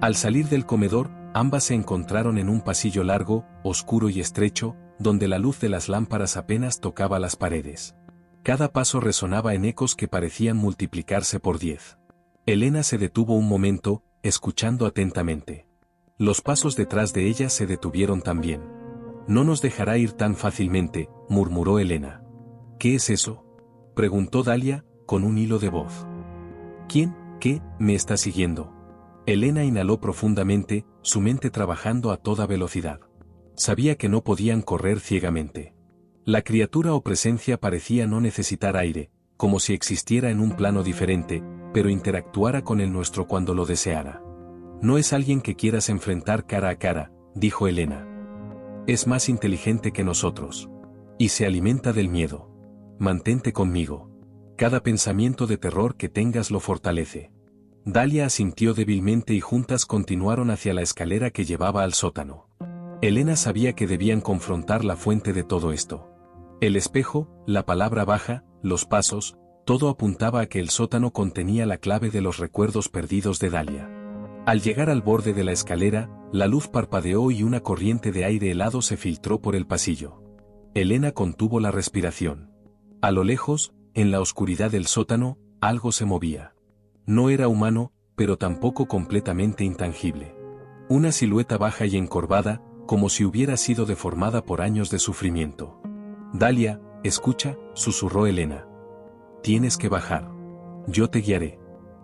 Al salir del comedor, ambas se encontraron en un pasillo largo, oscuro y estrecho, donde la luz de las lámparas apenas tocaba las paredes. Cada paso resonaba en ecos que parecían multiplicarse por 10. Elena se detuvo un momento, escuchando atentamente. Los pasos detrás de ella se detuvieron también. No nos dejará ir tan fácilmente, murmuró Elena. ¿Qué es eso?, preguntó Dalia, con un hilo de voz. ¿Quién, qué, me está siguiendo? Elena inhaló profundamente, su mente trabajando a toda velocidad. Sabía que no podían correr ciegamente. La criatura o presencia parecía no necesitar aire, como si existiera en un plano diferente, pero interactuara con el nuestro cuando lo deseara. No es alguien que quieras enfrentar cara a cara, dijo Elena. Es más inteligente que nosotros. Y se alimenta del miedo. Mantente conmigo. Cada pensamiento de terror que tengas lo fortalece. Dalia asintió débilmente y juntas continuaron hacia la escalera que llevaba al sótano. Elena sabía que debían confrontar la fuente de todo esto. El espejo, la palabra baja, los pasos, todo apuntaba a que el sótano contenía la clave de los recuerdos perdidos de Dalia. Al llegar al borde de la escalera, la luz parpadeó y una corriente de aire helado se filtró por el pasillo. Elena contuvo la respiración. A lo lejos, en la oscuridad del sótano, algo se movía. No era humano, pero tampoco completamente intangible. Una silueta baja y encorvada, como si hubiera sido deformada por años de sufrimiento. Dalia, escucha, susurró Elena. Tienes que bajar. Yo te guiaré.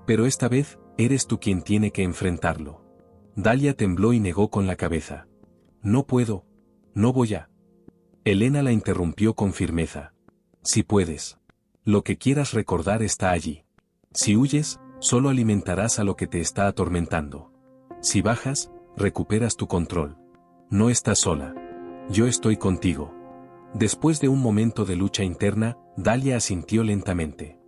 Pero esta vez, eres tú quien tiene que enfrentarlo. Dalia tembló y negó con la cabeza. No puedo. No voy a. Elena la interrumpió con firmeza. Si puedes. Lo que quieras recordar está allí. Si huyes, solo alimentarás a lo que te está atormentando. Si bajas, recuperas tu control. No estás sola. Yo estoy contigo. Después de un momento de lucha interna, Dalia asintió lentamente.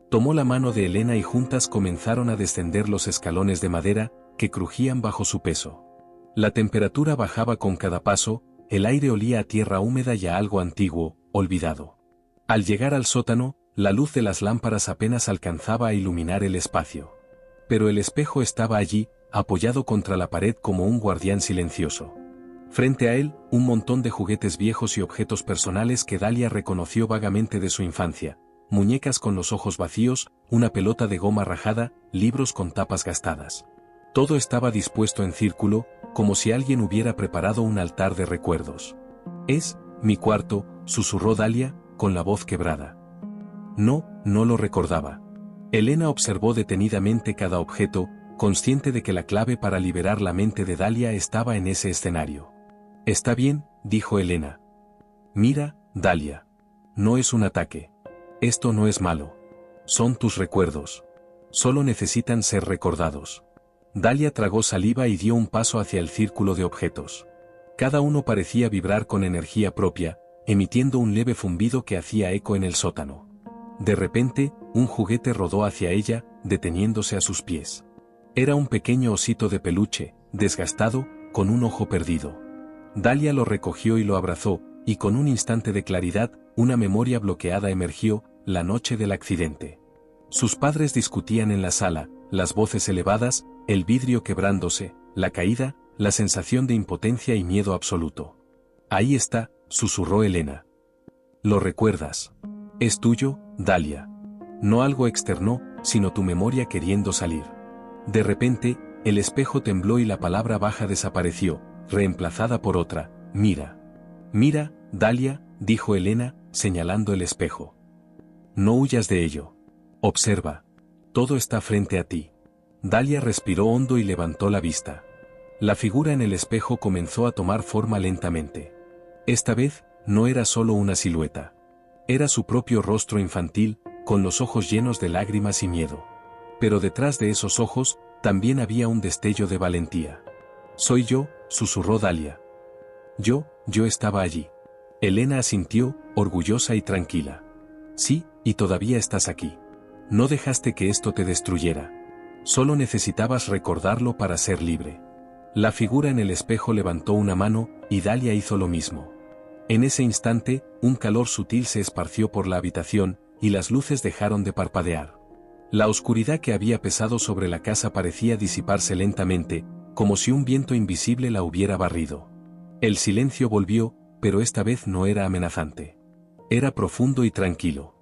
Tomó la mano de Elena y juntas comenzaron a descender los escalones de madera, que crujían bajo su peso. La temperatura bajaba con cada paso, el aire olía a tierra húmeda y a algo antiguo, olvidado. Al llegar al sótano, la luz de las lámparas apenas alcanzaba a iluminar el espacio. Pero el espejo estaba allí, apoyado contra la pared como un guardián silencioso. Frente a él, un montón de juguetes viejos y objetos personales que Dalia reconoció vagamente de su infancia, muñecas con los ojos vacíos, una pelota de goma rajada, libros con tapas gastadas. Todo estaba dispuesto en círculo, como si alguien hubiera preparado un altar de recuerdos. «Es mi cuarto», susurró Dalia, con la voz quebrada. No, no lo recordaba. Elena observó detenidamente cada objeto, consciente de que la clave para liberar la mente de Dalia estaba en ese escenario. «Está bien», dijo Elena. «Mira, Dalia. No es un ataque. Esto no es malo. Son tus recuerdos. solo necesitan ser recordados. Dalia tragó saliva y dio un paso hacia el círculo de objetos. Cada uno parecía vibrar con energía propia, emitiendo un leve zumbido que hacía eco en el sótano. De repente, un juguete rodó hacia ella, deteniéndose a sus pies. Era un pequeño osito de peluche, desgastado, con un ojo perdido. Dalia lo recogió y lo abrazó, y con un instante de claridad, una memoria bloqueada emergió, la noche del accidente. Sus padres discutían en la sala, las voces elevadas, el vidrio quebrándose, la caída, la sensación de impotencia y miedo absoluto. Ahí está, susurró Elena. ¿Lo recuerdas? Es tuyo, Dalia. No algo externo, sino tu memoria queriendo salir. De repente, el espejo tembló y la palabra baja desapareció, reemplazada por otra, mira. Mira, Dalia, dijo Elena, señalando el espejo. No huyas de ello. Observa. Todo está frente a ti. Dalia respiró hondo y levantó la vista. La figura en el espejo comenzó a tomar forma lentamente. Esta vez, no era solo una silueta. Era su propio rostro infantil, con los ojos llenos de lágrimas y miedo. Pero detrás de esos ojos, también había un destello de valentía. Soy yo, susurró Dalia. Yo estaba allí. Elena asintió, orgullosa y tranquila. Sí, y todavía estás aquí. No dejaste que esto te destruyera. Solo necesitabas recordarlo para ser libre. La figura en el espejo levantó una mano, y Dalia hizo lo mismo. En ese instante, un calor sutil se esparció por la habitación, y las luces dejaron de parpadear. La oscuridad que había pesado sobre la casa parecía disiparse lentamente, como si un viento invisible la hubiera barrido. El silencio volvió, pero esta vez no era amenazante. Era profundo y tranquilo.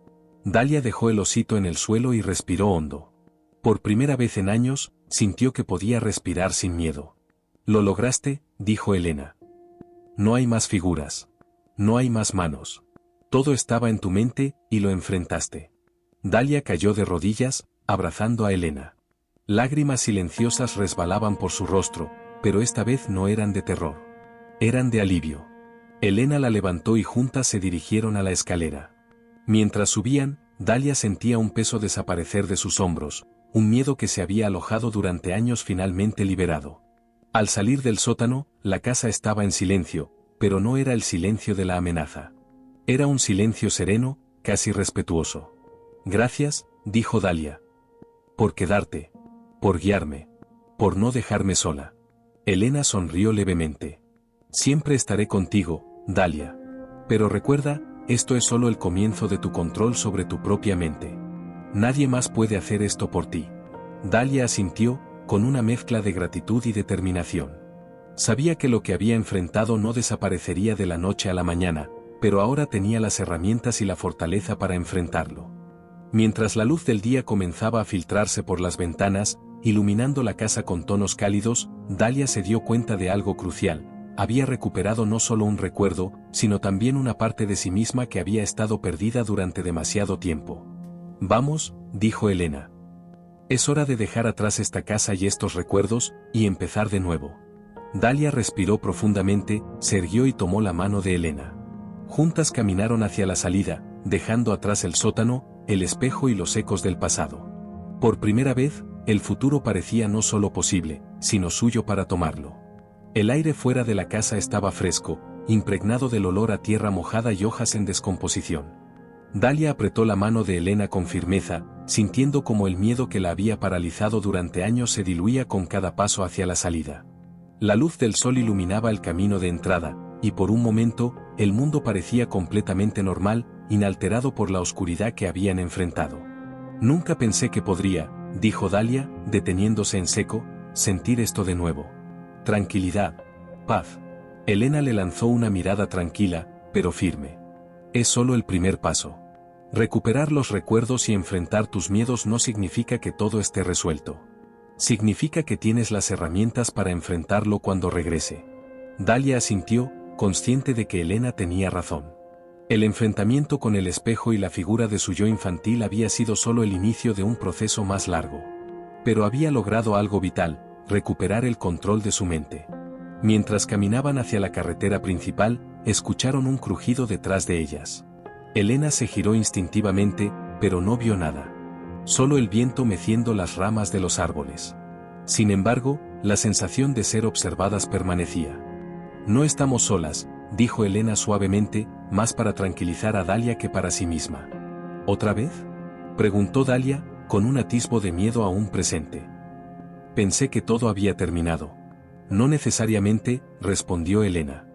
Dalia dejó el osito en el suelo y respiró hondo. Por primera vez en años, sintió que podía respirar sin miedo. «Lo lograste», dijo Elena. «No hay más figuras. No hay más manos. Todo estaba en tu mente, y lo enfrentaste». Dalia cayó de rodillas, abrazando a Elena. Lágrimas silenciosas resbalaban por su rostro, pero esta vez no eran de terror. Eran de alivio. Elena la levantó y juntas se dirigieron a la escalera. Mientras subían, Dalia sentía un peso desaparecer de sus hombros, un miedo que se había alojado durante años finalmente liberado. Al salir del sótano, la casa estaba en silencio, pero no era el silencio de la amenaza. Era un silencio sereno, casi respetuoso. «Gracias», dijo Dalia. «Por quedarte. Por guiarme. Por no dejarme sola». Elena sonrió levemente. «Siempre estaré contigo, Dalia. Pero recuerda, esto es solo el comienzo de tu control sobre tu propia mente. Nadie más puede hacer esto por ti». Dalia asintió, con una mezcla de gratitud y determinación. Sabía que lo que había enfrentado no desaparecería de la noche a la mañana, pero ahora tenía las herramientas y la fortaleza para enfrentarlo. Mientras la luz del día comenzaba a filtrarse por las ventanas, iluminando la casa con tonos cálidos, Dalia se dio cuenta de algo crucial. Había recuperado no solo un recuerdo, sino también una parte de sí misma que había estado perdida durante demasiado tiempo. «Vamos», dijo Elena. «Es hora de dejar atrás esta casa y estos recuerdos, y empezar de nuevo». Dalia respiró profundamente, se irguió y tomó la mano de Elena. Juntas caminaron hacia la salida, dejando atrás el sótano, el espejo y los ecos del pasado. Por primera vez, el futuro parecía no solo posible, sino suyo para tomarlo. El aire fuera de la casa estaba fresco, impregnado del olor a tierra mojada y hojas en descomposición. Dalia apretó la mano de Elena con firmeza, sintiendo como el miedo que la había paralizado durante años se diluía con cada paso hacia la salida. La luz del sol iluminaba el camino de entrada, y por un momento, el mundo parecía completamente normal, inalterado por la oscuridad que habían enfrentado. «Nunca pensé que podría», dijo Dalia, deteniéndose en seco, «sentir esto de nuevo. Tranquilidad. Paz». Elena le lanzó una mirada tranquila, pero firme. «Es solo el primer paso. Recuperar los recuerdos y enfrentar tus miedos no significa que todo esté resuelto. Significa que tienes las herramientas para enfrentarlo cuando regrese». Dalia asintió, consciente de que Elena tenía razón. El enfrentamiento con el espejo y la figura de su yo infantil había sido solo el inicio de un proceso más largo. Pero había logrado algo vital, recuperar el control de su mente. Mientras caminaban hacia la carretera principal, escucharon un crujido detrás de ellas. Elena se giró instintivamente, pero no vio nada. solo el viento meciendo las ramas de los árboles. Sin embargo, la sensación de ser observadas permanecía. No estamos solas, dijo Elena suavemente, más para tranquilizar a Dalia que para sí misma. ¿Otra vez?, preguntó Dalia, con un atisbo de miedo aún presente. Pensé que todo había terminado. No necesariamente, respondió Elena.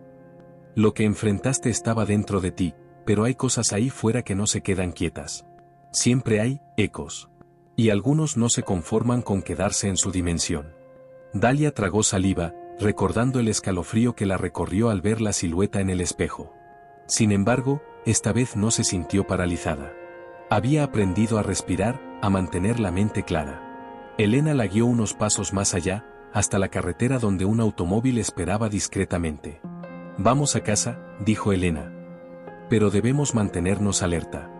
Lo que enfrentaste estaba dentro de ti, pero hay cosas ahí fuera que no se quedan quietas. Siempre hay ecos. Y algunos no se conforman con quedarse en su dimensión. Dalia tragó saliva, recordando el escalofrío que la recorrió al ver la silueta en el espejo. Sin embargo, esta vez no se sintió paralizada. Había aprendido a respirar, a mantener la mente clara. Elena la guió unos pasos más allá, hasta la carretera donde un automóvil esperaba discretamente. Vamos a casa, dijo Elena. Pero debemos mantenernos alerta.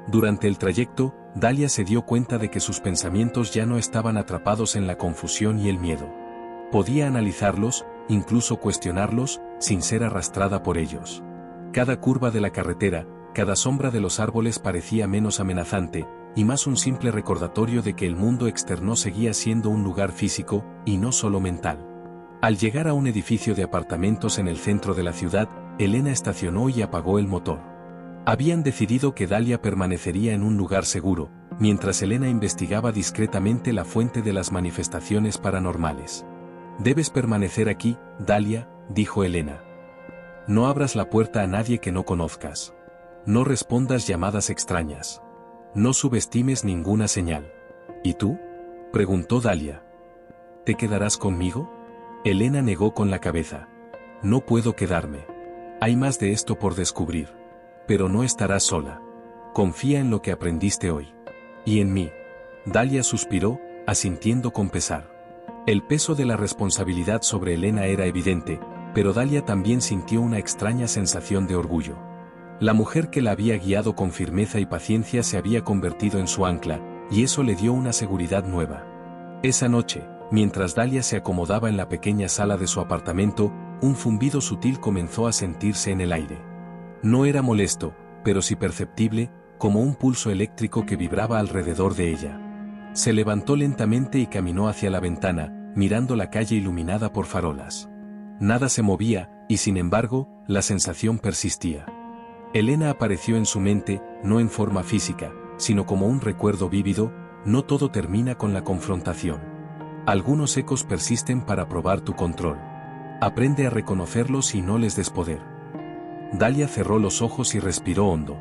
Durante el trayecto, Dalia se dio cuenta de que sus pensamientos ya no estaban atrapados en la confusión y el miedo. Podía analizarlos, incluso cuestionarlos, sin ser arrastrada por ellos. Cada curva de la carretera, cada sombra de los árboles parecía menos amenazante, y más un simple recordatorio de que el mundo externo seguía siendo un lugar físico, y no solo mental. Al llegar a un edificio de apartamentos en el centro de la ciudad, Elena estacionó y apagó el motor. Habían decidido que Dalia permanecería en un lugar seguro, mientras Elena investigaba discretamente la fuente de las manifestaciones paranormales. Debes permanecer aquí, Dalia, dijo Elena. No abras la puerta a nadie que no conozcas. No respondas llamadas extrañas. No subestimes ninguna señal. ¿Y tú?, preguntó Dalia. ¿Te quedarás conmigo? Elena negó con la cabeza. No puedo quedarme. Hay más de esto por descubrir. Pero no estarás sola. Confía en lo que aprendiste hoy. Y en mí. Dalia suspiró, asintiendo con pesar. El peso de la responsabilidad sobre Elena era evidente, pero Dalia también sintió una extraña sensación de orgullo. La mujer que la había guiado con firmeza y paciencia se había convertido en su ancla, y eso le dio una seguridad nueva. Esa noche, mientras Dalia se acomodaba en la pequeña sala de su apartamento, un zumbido sutil comenzó a sentirse en el aire. No era molesto, pero sí perceptible, como un pulso eléctrico que vibraba alrededor de ella. Se levantó lentamente y caminó hacia la ventana, mirando la calle iluminada por farolas. Nada se movía, y sin embargo, la sensación persistía. Elena apareció en su mente, no en forma física, sino como un recuerdo vívido. No todo termina con la confrontación. Algunos ecos persisten para probar tu control. Aprende a reconocerlos y no les des poder. Dalia cerró los ojos y respiró hondo.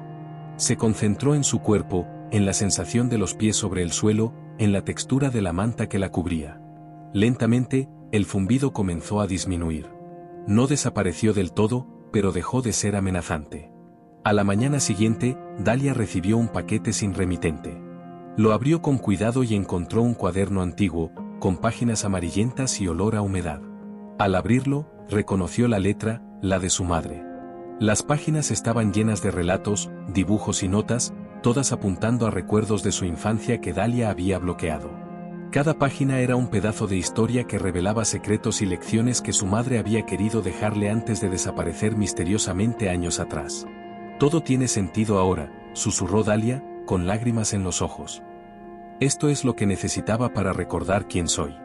Se concentró en su cuerpo, en la sensación de los pies sobre el suelo, en la textura de la manta que la cubría. Lentamente, el zumbido comenzó a disminuir. No desapareció del todo, pero dejó de ser amenazante. A la mañana siguiente, Dalia recibió un paquete sin remitente. Lo abrió con cuidado y encontró un cuaderno antiguo, con páginas amarillentas y olor a humedad. Al abrirlo, reconoció la letra, la de su madre. Las páginas estaban llenas de relatos, dibujos y notas, todas apuntando a recuerdos de su infancia que Dalia había bloqueado. Cada página era un pedazo de historia que revelaba secretos y lecciones que su madre había querido dejarle antes de desaparecer misteriosamente años atrás. Todo tiene sentido ahora, susurró Dalia, con lágrimas en los ojos. Esto es lo que necesitaba para recordar quién soy.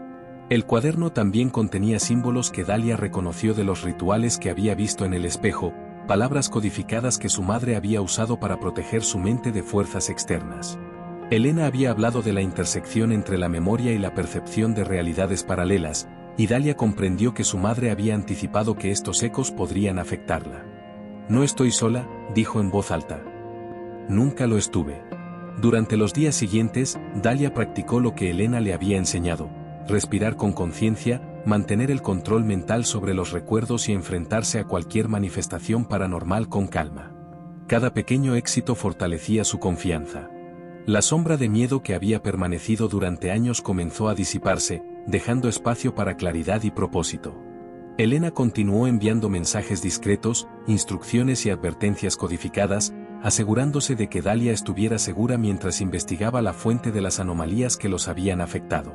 El cuaderno también contenía símbolos que Dalia reconoció de los rituales que había visto en el espejo, palabras codificadas que su madre había usado para proteger su mente de fuerzas externas. Elena había hablado de la intersección entre la memoria y la percepción de realidades paralelas, y Dalia comprendió que su madre había anticipado que estos ecos podrían afectarla. No estoy sola, dijo en voz alta. Nunca lo estuve. Durante los días siguientes, Dalia practicó lo que Elena le había enseñado: respirar con conciencia, mantener el control mental sobre los recuerdos y enfrentarse a cualquier manifestación paranormal con calma. Cada pequeño éxito fortalecía su confianza. La sombra de miedo que había permanecido durante años comenzó a disiparse, dejando espacio para claridad y propósito. Elena continuó enviando mensajes discretos, instrucciones y advertencias codificadas, asegurándose de que Dalia estuviera segura mientras investigaba la fuente de las anomalías que los habían afectado.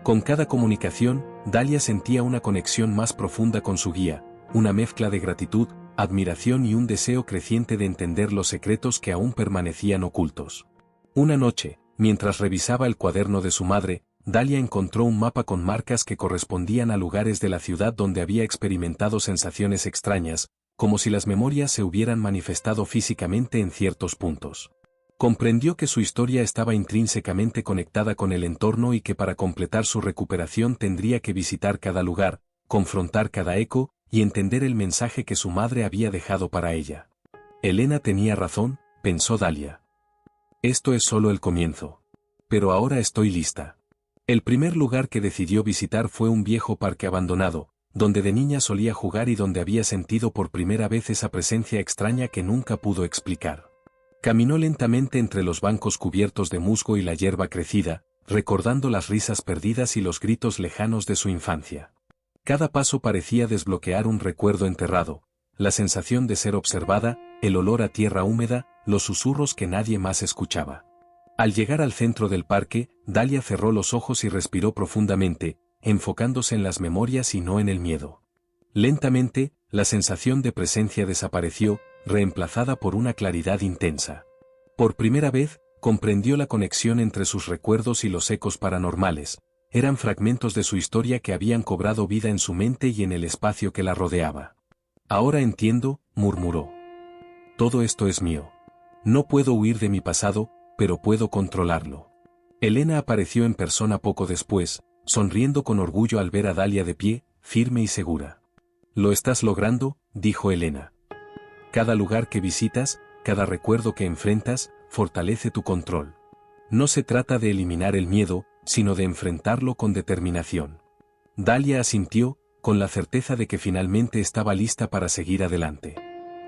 Con cada comunicación, Dalia sentía una conexión más profunda con su guía, una mezcla de gratitud, admiración y un deseo creciente de entender los secretos que aún permanecían ocultos. Una noche, Mientras revisaba el cuaderno de su madre, Dalia encontró un mapa con marcas que correspondían a lugares de la ciudad donde había experimentado sensaciones extrañas, como si las memorias se hubieran manifestado físicamente en ciertos puntos. Comprendió que su historia estaba intrínsecamente conectada con el entorno y que para completar su recuperación tendría que visitar cada lugar, confrontar cada eco, y entender el mensaje que su madre había dejado para ella. Elena tenía razón, pensó Dalia. Esto es solo el comienzo. Pero ahora estoy lista. El primer lugar que decidió visitar fue un viejo parque abandonado, donde de niña solía jugar y donde había sentido por primera vez esa presencia extraña que nunca pudo explicar. Caminó lentamente entre los bancos cubiertos de musgo y la hierba crecida, recordando las risas perdidas y los gritos lejanos de su infancia. Cada paso parecía desbloquear un recuerdo enterrado, la sensación de ser observada, el olor a tierra húmeda, los susurros que nadie más escuchaba. Al llegar al centro del parque, Dalia cerró los ojos y respiró profundamente, enfocándose en las memorias y no en el miedo. Lentamente, la sensación de presencia desapareció, reemplazada por una claridad intensa. Por primera vez, comprendió la conexión entre sus recuerdos y los ecos paranormales. Eran fragmentos de su historia que habían cobrado vida en su mente y en el espacio que la rodeaba. Ahora entiendo, murmuró. Todo esto es mío. No puedo huir de mi pasado, pero puedo controlarlo. Elena apareció en persona poco después, sonriendo con orgullo al ver a Dalia de pie, firme y segura. Lo estás logrando, dijo Elena. Cada lugar que visitas, cada recuerdo que enfrentas, fortalece tu control. No se trata de eliminar el miedo, sino de enfrentarlo con determinación. Dalia asintió, con la certeza de que finalmente estaba lista para seguir adelante.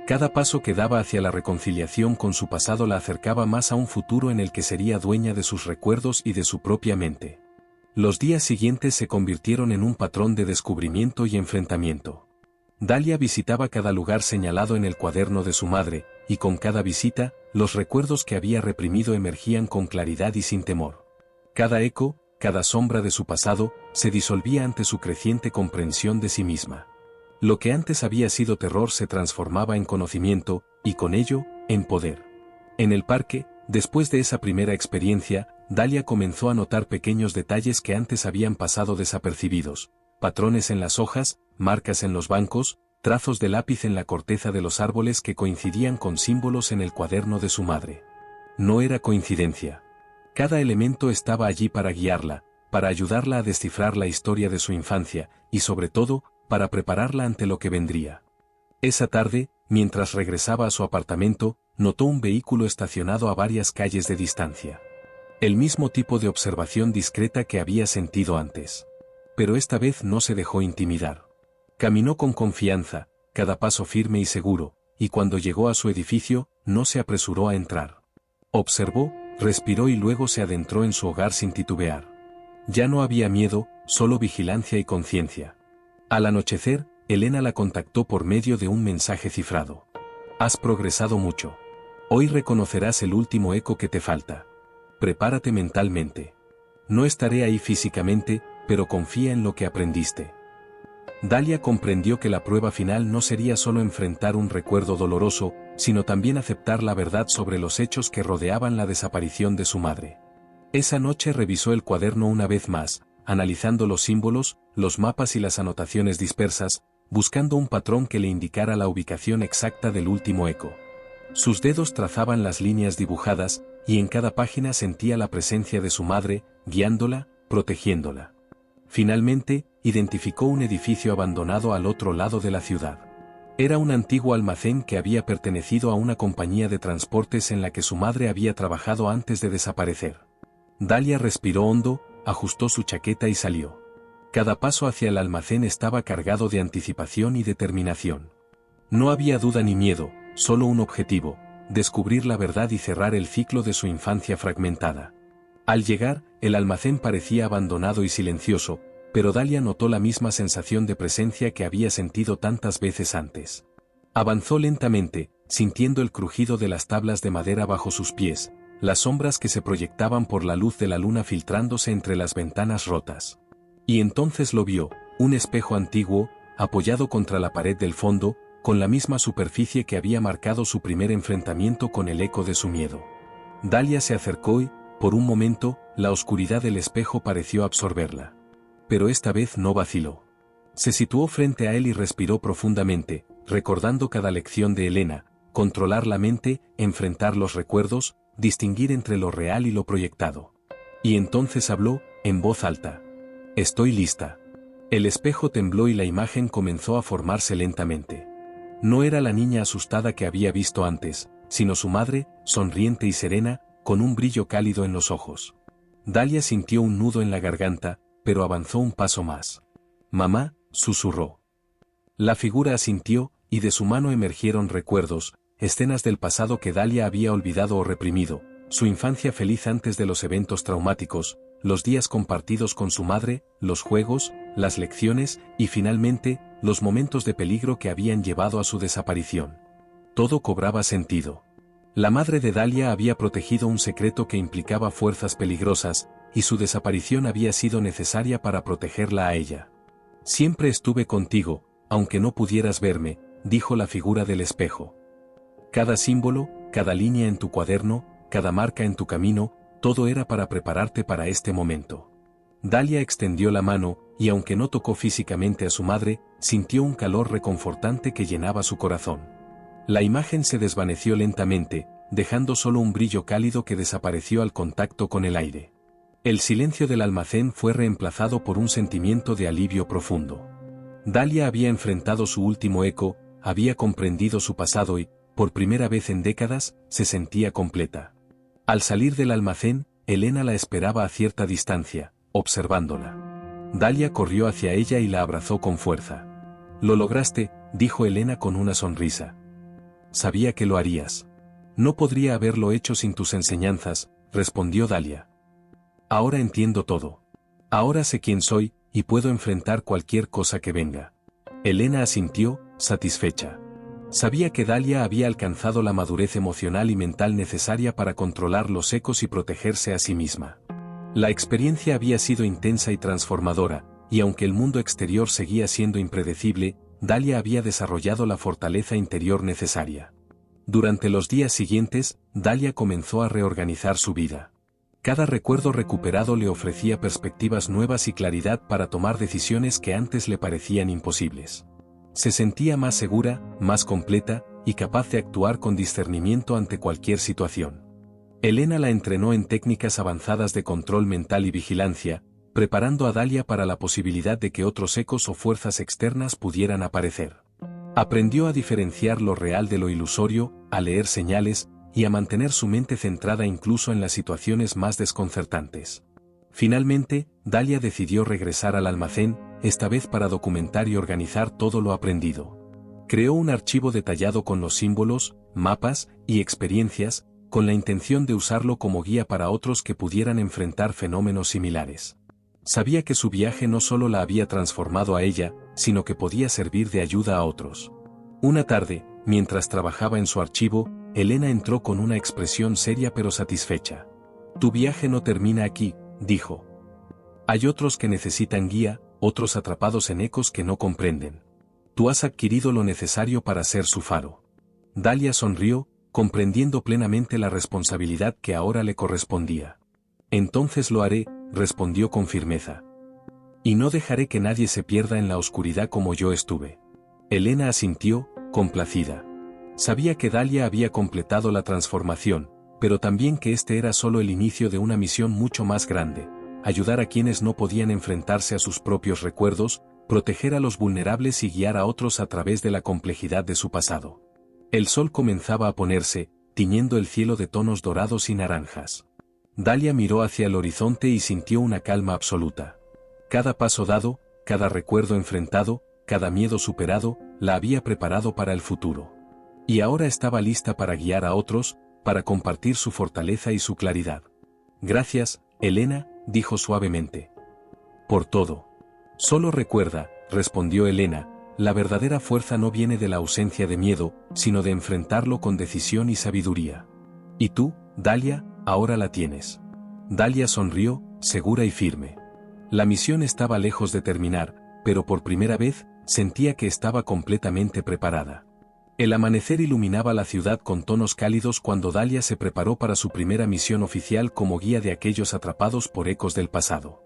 Cada paso que daba hacia la reconciliación con su pasado la acercaba más a un futuro en el que sería dueña de sus recuerdos y de su propia mente. Los días siguientes se convirtieron en un patrón de descubrimiento y enfrentamiento. Dalia visitaba cada lugar señalado en el cuaderno de su madre, y con cada visita, los recuerdos que había reprimido emergían con claridad y sin temor. Cada eco, cada sombra de su pasado, se disolvía ante su creciente comprensión de sí misma. Lo que antes había sido terror se transformaba en conocimiento, y con ello, en poder. En el parque, después de esa primera experiencia, Dalia comenzó a notar pequeños detalles que antes habían pasado desapercibidos: patrones en las hojas, marcas en los bancos, trazos de lápiz en la corteza de los árboles que coincidían con símbolos en el cuaderno de su madre. No era coincidencia. Cada elemento estaba allí para guiarla, para ayudarla a descifrar la historia de su infancia, y sobre todo, para prepararla ante lo que vendría. Esa tarde, mientras regresaba a su apartamento, notó un vehículo estacionado a varias calles de distancia. El mismo tipo de observación discreta que había sentido antes. Pero esta vez no se dejó intimidar. Caminó con confianza, cada paso firme y seguro, y cuando llegó a su edificio, no se apresuró a entrar. Observó, respiró y luego se adentró en su hogar sin titubear. Ya no había miedo, solo vigilancia y conciencia. Al anochecer, Elena la contactó por medio de un mensaje cifrado. Has progresado mucho. Hoy reconocerás el último eco que te falta. Prepárate mentalmente. No estaré ahí físicamente, pero confía en lo que aprendiste. Dalia comprendió que la prueba final no sería solo enfrentar un recuerdo doloroso, sino también aceptar la verdad sobre los hechos que rodeaban la desaparición de su madre. Esa noche revisó el cuaderno una vez más, analizando los símbolos, los mapas y las anotaciones dispersas, buscando un patrón que le indicara la ubicación exacta del último eco. Sus dedos trazaban las líneas dibujadas, y en cada página sentía la presencia de su madre, guiándola, protegiéndola. Finalmente, identificó un edificio abandonado al otro lado de la ciudad. Era un antiguo almacén que había pertenecido a una compañía de transportes en la que su madre había trabajado antes de desaparecer. Dalia respiró hondo, ajustó su chaqueta y salió. Cada paso hacia el almacén estaba cargado de anticipación y determinación. No había duda ni miedo, solo un objetivo: descubrir la verdad y cerrar el ciclo de su infancia fragmentada. Al llegar, el almacén parecía abandonado y silencioso, pero Dalia notó la misma sensación de presencia que había sentido tantas veces antes. Avanzó lentamente, sintiendo el crujido de las tablas de madera bajo sus pies, las sombras que se proyectaban por la luz de la luna filtrándose entre las ventanas rotas. Y entonces lo vio, un espejo antiguo, apoyado contra la pared del fondo, con la misma superficie que había marcado su primer enfrentamiento con el eco de su miedo. Dalia se acercó y, Por un momento, la oscuridad del espejo pareció absorberla. Pero esta vez no vaciló. Se situó frente a él y respiró profundamente, recordando cada lección de Elena: controlar la mente, enfrentar los recuerdos, distinguir entre lo real y lo proyectado. Y entonces habló, en voz alta. Estoy lista. El espejo tembló y la imagen comenzó a formarse lentamente. No era la niña asustada que había visto antes, sino su madre, sonriente y serena, con un brillo cálido en los ojos. Dalia sintió un nudo en la garganta, pero avanzó un paso más. «Mamá», susurró. La figura asintió, y de su mano emergieron recuerdos, escenas del pasado que Dalia había olvidado o reprimido, su infancia feliz antes de los eventos traumáticos, los días compartidos con su madre, los juegos, las lecciones, y finalmente, los momentos de peligro que habían llevado a su desaparición. Todo cobraba sentido. La madre de Dalia había protegido un secreto que implicaba fuerzas peligrosas, y su desaparición había sido necesaria para protegerla a ella. Siempre estuve contigo, aunque no pudieras verme, dijo la figura del espejo. Cada símbolo, cada línea en tu cuaderno, cada marca en tu camino, todo era para prepararte para este momento. Dalia extendió la mano, y aunque no tocó físicamente a su madre, sintió un calor reconfortante que llenaba su corazón. La imagen se desvaneció lentamente, dejando solo un brillo cálido que desapareció al contacto con el aire. El silencio del almacén fue reemplazado por un sentimiento de alivio profundo. Dalia había enfrentado su último eco, había comprendido su pasado y, por primera vez en décadas, se sentía completa. Al salir del almacén, Elena la esperaba a cierta distancia, observándola. Dalia corrió hacia ella y la abrazó con fuerza. «Lo lograste», dijo Elena con una sonrisa. «Sabía que lo harías». «No podría haberlo hecho sin tus enseñanzas», respondió Dalia. «Ahora entiendo todo. Ahora sé quién soy, y puedo enfrentar cualquier cosa que venga». Elena asintió, satisfecha. Sabía que Dalia había alcanzado la madurez emocional y mental necesaria para controlar los ecos y protegerse a sí misma. La experiencia había sido intensa y transformadora, y aunque el mundo exterior seguía siendo impredecible, Dalia había desarrollado la fortaleza interior necesaria. Durante los días siguientes, Dalia comenzó a reorganizar su vida. Cada recuerdo recuperado le ofrecía perspectivas nuevas y claridad para tomar decisiones que antes le parecían imposibles. Se sentía más segura, más completa, y capaz de actuar con discernimiento ante cualquier situación. Elena la entrenó en técnicas avanzadas de control mental y vigilancia, preparando a Dalia para la posibilidad de que otros ecos o fuerzas externas pudieran aparecer. Aprendió a diferenciar lo real de lo ilusorio, a leer señales, y a mantener su mente centrada incluso en las situaciones más desconcertantes. Finalmente, Dalia decidió regresar al almacén, esta vez para documentar y organizar todo lo aprendido. Creó un archivo detallado con los símbolos, mapas y experiencias, con la intención de usarlo como guía para otros que pudieran enfrentar fenómenos similares. Sabía que su viaje no solo la había transformado a ella, sino que podía servir de ayuda a otros. Una tarde, mientras trabajaba en su archivo, Elena entró con una expresión seria pero satisfecha. «Tu viaje no termina aquí», dijo. «Hay otros que necesitan guía, otros atrapados en ecos que no comprenden. Tú has adquirido lo necesario para ser su faro». Dalia sonrió, comprendiendo plenamente la responsabilidad que ahora le correspondía. «Entonces lo haré», respondió con firmeza. «Y no dejaré que nadie se pierda en la oscuridad como yo estuve». Elena asintió, complacida. Sabía que Dalia había completado la transformación, pero también que este era solo el inicio de una misión mucho más grande: ayudar a quienes no podían enfrentarse a sus propios recuerdos, proteger a los vulnerables y guiar a otros a través de la complejidad de su pasado. El sol comenzaba a ponerse, tiñendo el cielo de tonos dorados y naranjas. Dalia miró hacia el horizonte y sintió una calma absoluta. Cada paso dado, cada recuerdo enfrentado, cada miedo superado, la había preparado para el futuro. Y ahora estaba lista para guiar a otros, para compartir su fortaleza y su claridad. «Gracias, Elena», dijo suavemente. «Por todo». «Solo recuerda», respondió Elena, «la verdadera fuerza no viene de la ausencia de miedo, sino de enfrentarlo con decisión y sabiduría. Y tú, Dalia, ahora la tienes». Dalia sonrió, segura y firme. La misión estaba lejos de terminar, pero por primera vez, sentía que estaba completamente preparada. El amanecer iluminaba la ciudad con tonos cálidos cuando Dahlia se preparó para su primera misión oficial como guía de aquellos atrapados por ecos del pasado.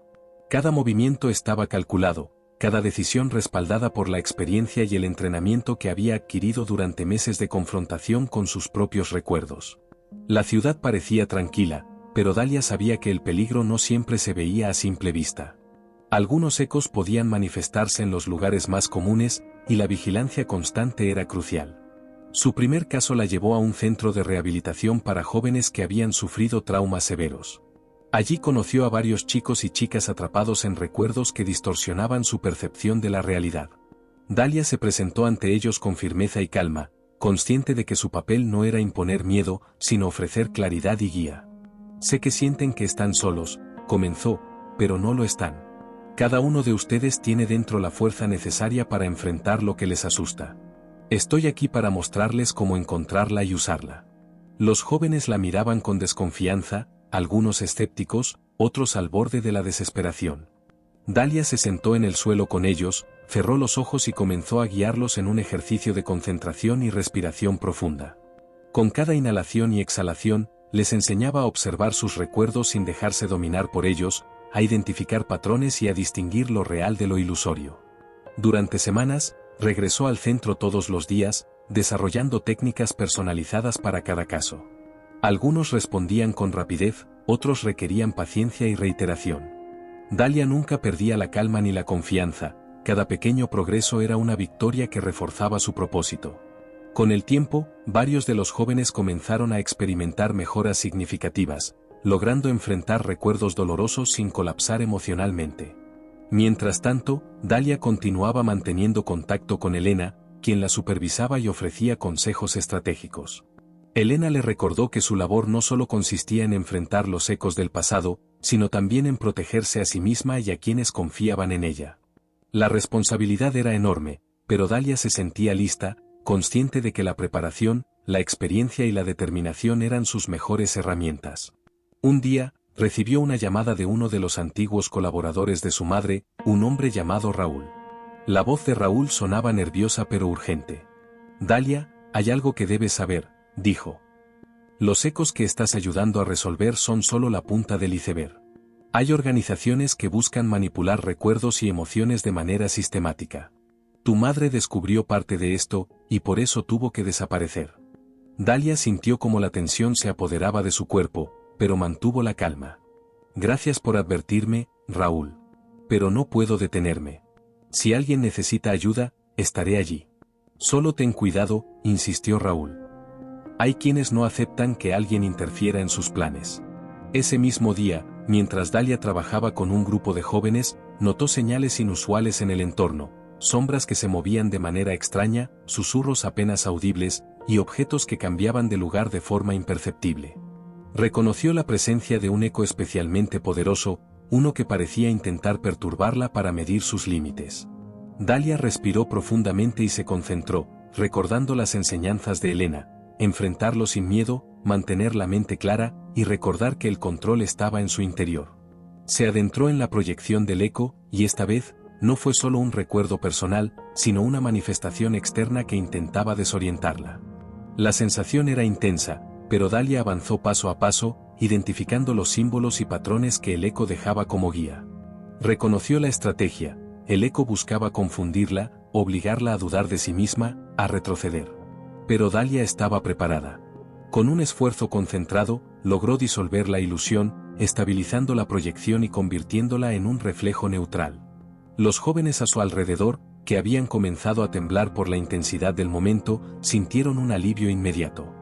Cada movimiento estaba calculado, cada decisión respaldada por la experiencia y el entrenamiento que había adquirido durante meses de confrontación con sus propios recuerdos. La ciudad parecía tranquila, pero Dahlia sabía que el peligro no siempre se veía a simple vista. Algunos ecos podían manifestarse en los lugares más comunes, y la vigilancia constante era crucial. Su primer caso la llevó a un centro de rehabilitación para jóvenes que habían sufrido traumas severos. Allí conoció a varios chicos y chicas atrapados en recuerdos que distorsionaban su percepción de la realidad. Dahlia se presentó ante ellos con firmeza y calma, consciente de que su papel no era imponer miedo, sino ofrecer claridad y guía. Sé que sienten que están solos, comenzó, pero no lo están. Cada uno de ustedes tiene dentro la fuerza necesaria para enfrentar lo que les asusta. Estoy aquí para mostrarles cómo encontrarla y usarla. Los jóvenes la miraban con desconfianza, algunos escépticos, otros al borde de la desesperación. Dahlia se sentó en el suelo con ellos, cerró los ojos y comenzó a guiarlos en un ejercicio de concentración y respiración profunda. Con cada inhalación y exhalación, les enseñaba a observar sus recuerdos sin dejarse dominar por ellos, a identificar patrones y a distinguir lo real de lo ilusorio. Durante semanas, regresó al centro todos los días, desarrollando técnicas personalizadas para cada caso. Algunos respondían con rapidez, otros requerían paciencia y reiteración. Dahlia nunca perdía la calma ni la confianza, cada pequeño progreso era una victoria que reforzaba su propósito. Con el tiempo, varios de los jóvenes comenzaron a experimentar mejoras significativas, logrando enfrentar recuerdos dolorosos sin colapsar emocionalmente. Mientras tanto, Dahlia continuaba manteniendo contacto con Elena, quien la supervisaba y ofrecía consejos estratégicos. Elena le recordó que su labor no solo consistía en enfrentar los ecos del pasado, sino también en protegerse a sí misma y a quienes confiaban en ella. La responsabilidad era enorme, pero Dahlia se sentía lista, consciente de que la preparación, la experiencia y la determinación eran sus mejores herramientas. Un día, recibió una llamada de uno de los antiguos colaboradores de su madre, un hombre llamado Raúl. La voz de Raúl sonaba nerviosa pero urgente. Dahlia, hay algo que debes saber, dijo. Los ecos que estás ayudando a resolver son solo la punta del iceberg. Hay organizaciones que buscan manipular recuerdos y emociones de manera sistemática. Tu madre descubrió parte de esto, y por eso tuvo que desaparecer. Dahlia sintió como la tensión se apoderaba de su cuerpo, pero mantuvo la calma. Gracias por advertirme, Raúl. Pero no puedo detenerme. Si alguien necesita ayuda, estaré allí. Solo ten cuidado, insistió Raúl. Hay quienes no aceptan que alguien interfiera en sus planes. Ese mismo día, mientras Dahlia trabajaba con un grupo de jóvenes, notó señales inusuales en el entorno, sombras que se movían de manera extraña, susurros apenas audibles, y objetos que cambiaban de lugar de forma imperceptible. Reconoció la presencia de un eco especialmente poderoso, uno que parecía intentar perturbarla para medir sus límites. Dahlia respiró profundamente y se concentró, recordando las enseñanzas de Elena, enfrentarlo sin miedo, mantener la mente clara, y recordar que el control estaba en su interior. Se adentró en la proyección del eco, y esta vez, no fue solo un recuerdo personal, sino una manifestación externa que intentaba desorientarla. La sensación era intensa, pero Dahlia avanzó paso a paso, identificando los símbolos y patrones que el eco dejaba como guía. Reconoció la estrategia, el eco buscaba confundirla, obligarla a dudar de sí misma, a retroceder. Pero Dahlia estaba preparada. Con un esfuerzo concentrado, logró disolver la ilusión, estabilizando la proyección y convirtiéndola en un reflejo neutral. Los jóvenes a su alrededor, que habían comenzado a temblar por la intensidad del momento, sintieron un alivio inmediato.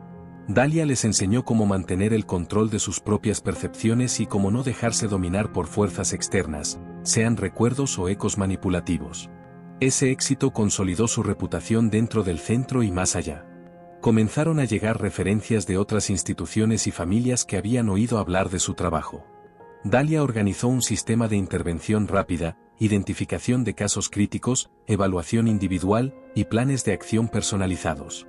Dahlia les enseñó cómo mantener el control de sus propias percepciones y cómo no dejarse dominar por fuerzas externas, sean recuerdos o ecos manipulativos. Ese éxito consolidó su reputación dentro del centro y más allá. Comenzaron a llegar referencias de otras instituciones y familias que habían oído hablar de su trabajo. Dahlia organizó un sistema de intervención rápida, identificación de casos críticos, evaluación individual y planes de acción personalizados.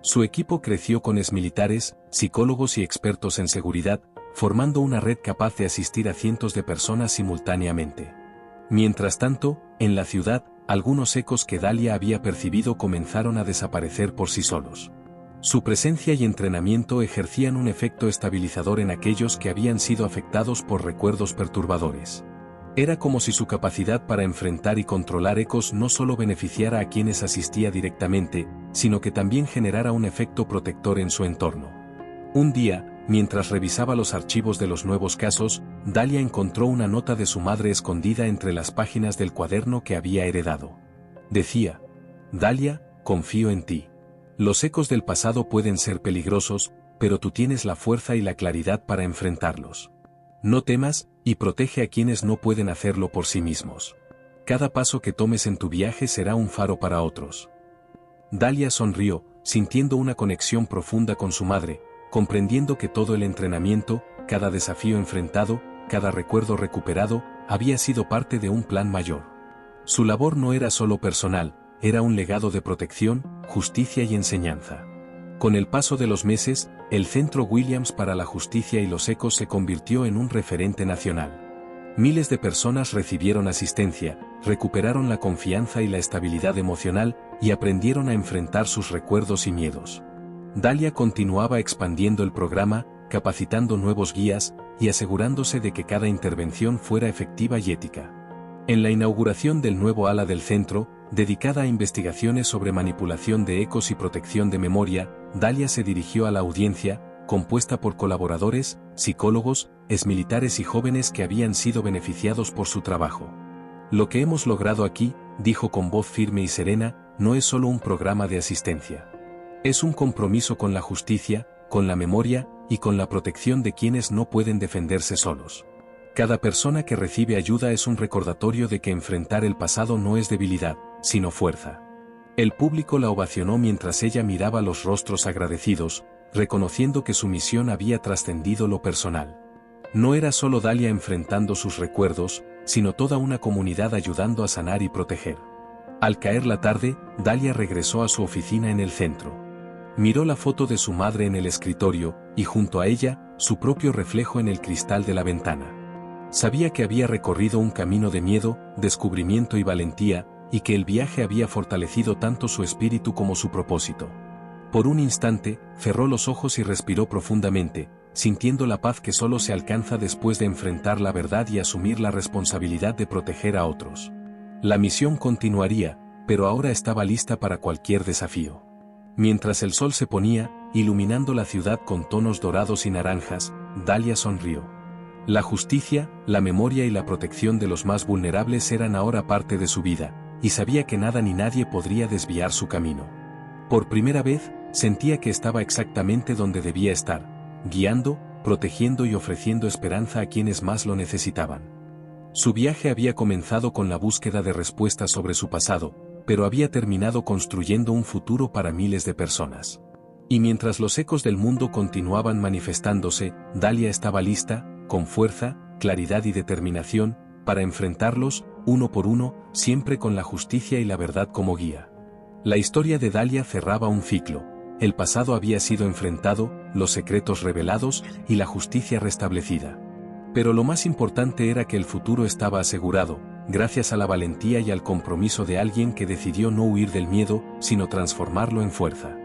Su equipo creció con exmilitares, psicólogos y expertos en seguridad, formando una red capaz de asistir a cientos de personas simultáneamente. Mientras tanto, en la ciudad, Algunos ecos que Dalia había percibido comenzaron a desaparecer por sí solos. Su presencia y entrenamiento ejercían un efecto estabilizador en aquellos que habían sido afectados por recuerdos perturbadores. Era como si su capacidad para enfrentar y controlar ecos no solo beneficiara a quienes asistía directamente, sino que también generara un efecto protector en su entorno. Un día, mientras revisaba los archivos de los nuevos casos, Dalia encontró una nota de su madre escondida entre las páginas del cuaderno que había heredado. Decía: Dalia, confío en ti. Los ecos del pasado pueden ser peligrosos, pero tú tienes la fuerza y la claridad para enfrentarlos. No temas, y protege a quienes no pueden hacerlo por sí mismos. Cada paso que tomes en tu viaje será un faro para otros. Dalia sonrió, sintiendo una conexión profunda con su madre, comprendiendo que todo el entrenamiento, cada desafío enfrentado, cada recuerdo recuperado, había sido parte de un plan mayor. Su labor no era solo personal, era un legado de protección, justicia y enseñanza. Con el paso de los meses, el Centro Williams para la Justicia y los Ecos se convirtió en un referente nacional. Miles de personas recibieron asistencia, recuperaron la confianza y la estabilidad emocional, y aprendieron a enfrentar sus recuerdos y miedos. Dalia continuaba expandiendo el programa, capacitando nuevos guías, y asegurándose de que cada intervención fuera efectiva y ética. En la inauguración del nuevo ala del centro, dedicada a investigaciones sobre manipulación de ecos y protección de memoria, Dalia se dirigió a la audiencia, compuesta por colaboradores, psicólogos, exmilitares y jóvenes que habían sido beneficiados por su trabajo. Lo que hemos logrado aquí, dijo con voz firme y serena, no es solo un programa de asistencia. Es un compromiso con la justicia, con la memoria, y con la protección de quienes no pueden defenderse solos. Cada persona que recibe ayuda es un recordatorio de que enfrentar el pasado no es debilidad, sino fuerza. El público la ovacionó mientras ella miraba los rostros agradecidos, reconociendo que su misión había trascendido lo personal. No era solo Dalia enfrentando sus recuerdos, sino toda una comunidad ayudando a sanar y proteger. Al caer la tarde, Dalia regresó a su oficina en el centro. Miró la foto de su madre en el escritorio, y junto a ella, su propio reflejo en el cristal de la ventana. Sabía que había recorrido un camino de miedo, descubrimiento y valentía, y que el viaje había fortalecido tanto su espíritu como su propósito. Por un instante, cerró los ojos y respiró profundamente, sintiendo la paz que solo se alcanza después de enfrentar la verdad y asumir la responsabilidad de proteger a otros. La misión continuaría, pero ahora estaba lista para cualquier desafío. Mientras el sol se ponía, iluminando la ciudad con tonos dorados y naranjas, Dalia sonrió. La justicia, la memoria y la protección de los más vulnerables eran ahora parte de su vida, y sabía que nada ni nadie podría desviar su camino. Por primera vez, sentía que estaba exactamente donde debía estar, guiando, protegiendo y ofreciendo esperanza a quienes más lo necesitaban. Su viaje había comenzado con la búsqueda de respuestas sobre su pasado, pero había terminado construyendo un futuro para miles de personas. Y mientras los ecos del mundo continuaban manifestándose, Dalia estaba lista, con fuerza, claridad y determinación, para enfrentarlos, uno por uno, siempre con la justicia y la verdad como guía. La historia de Dalia cerraba un ciclo. El pasado había sido enfrentado, los secretos revelados, y la justicia restablecida. Pero lo más importante era que el futuro estaba asegurado, gracias a la valentía y al compromiso de alguien que decidió no huir del miedo, sino transformarlo en fuerza.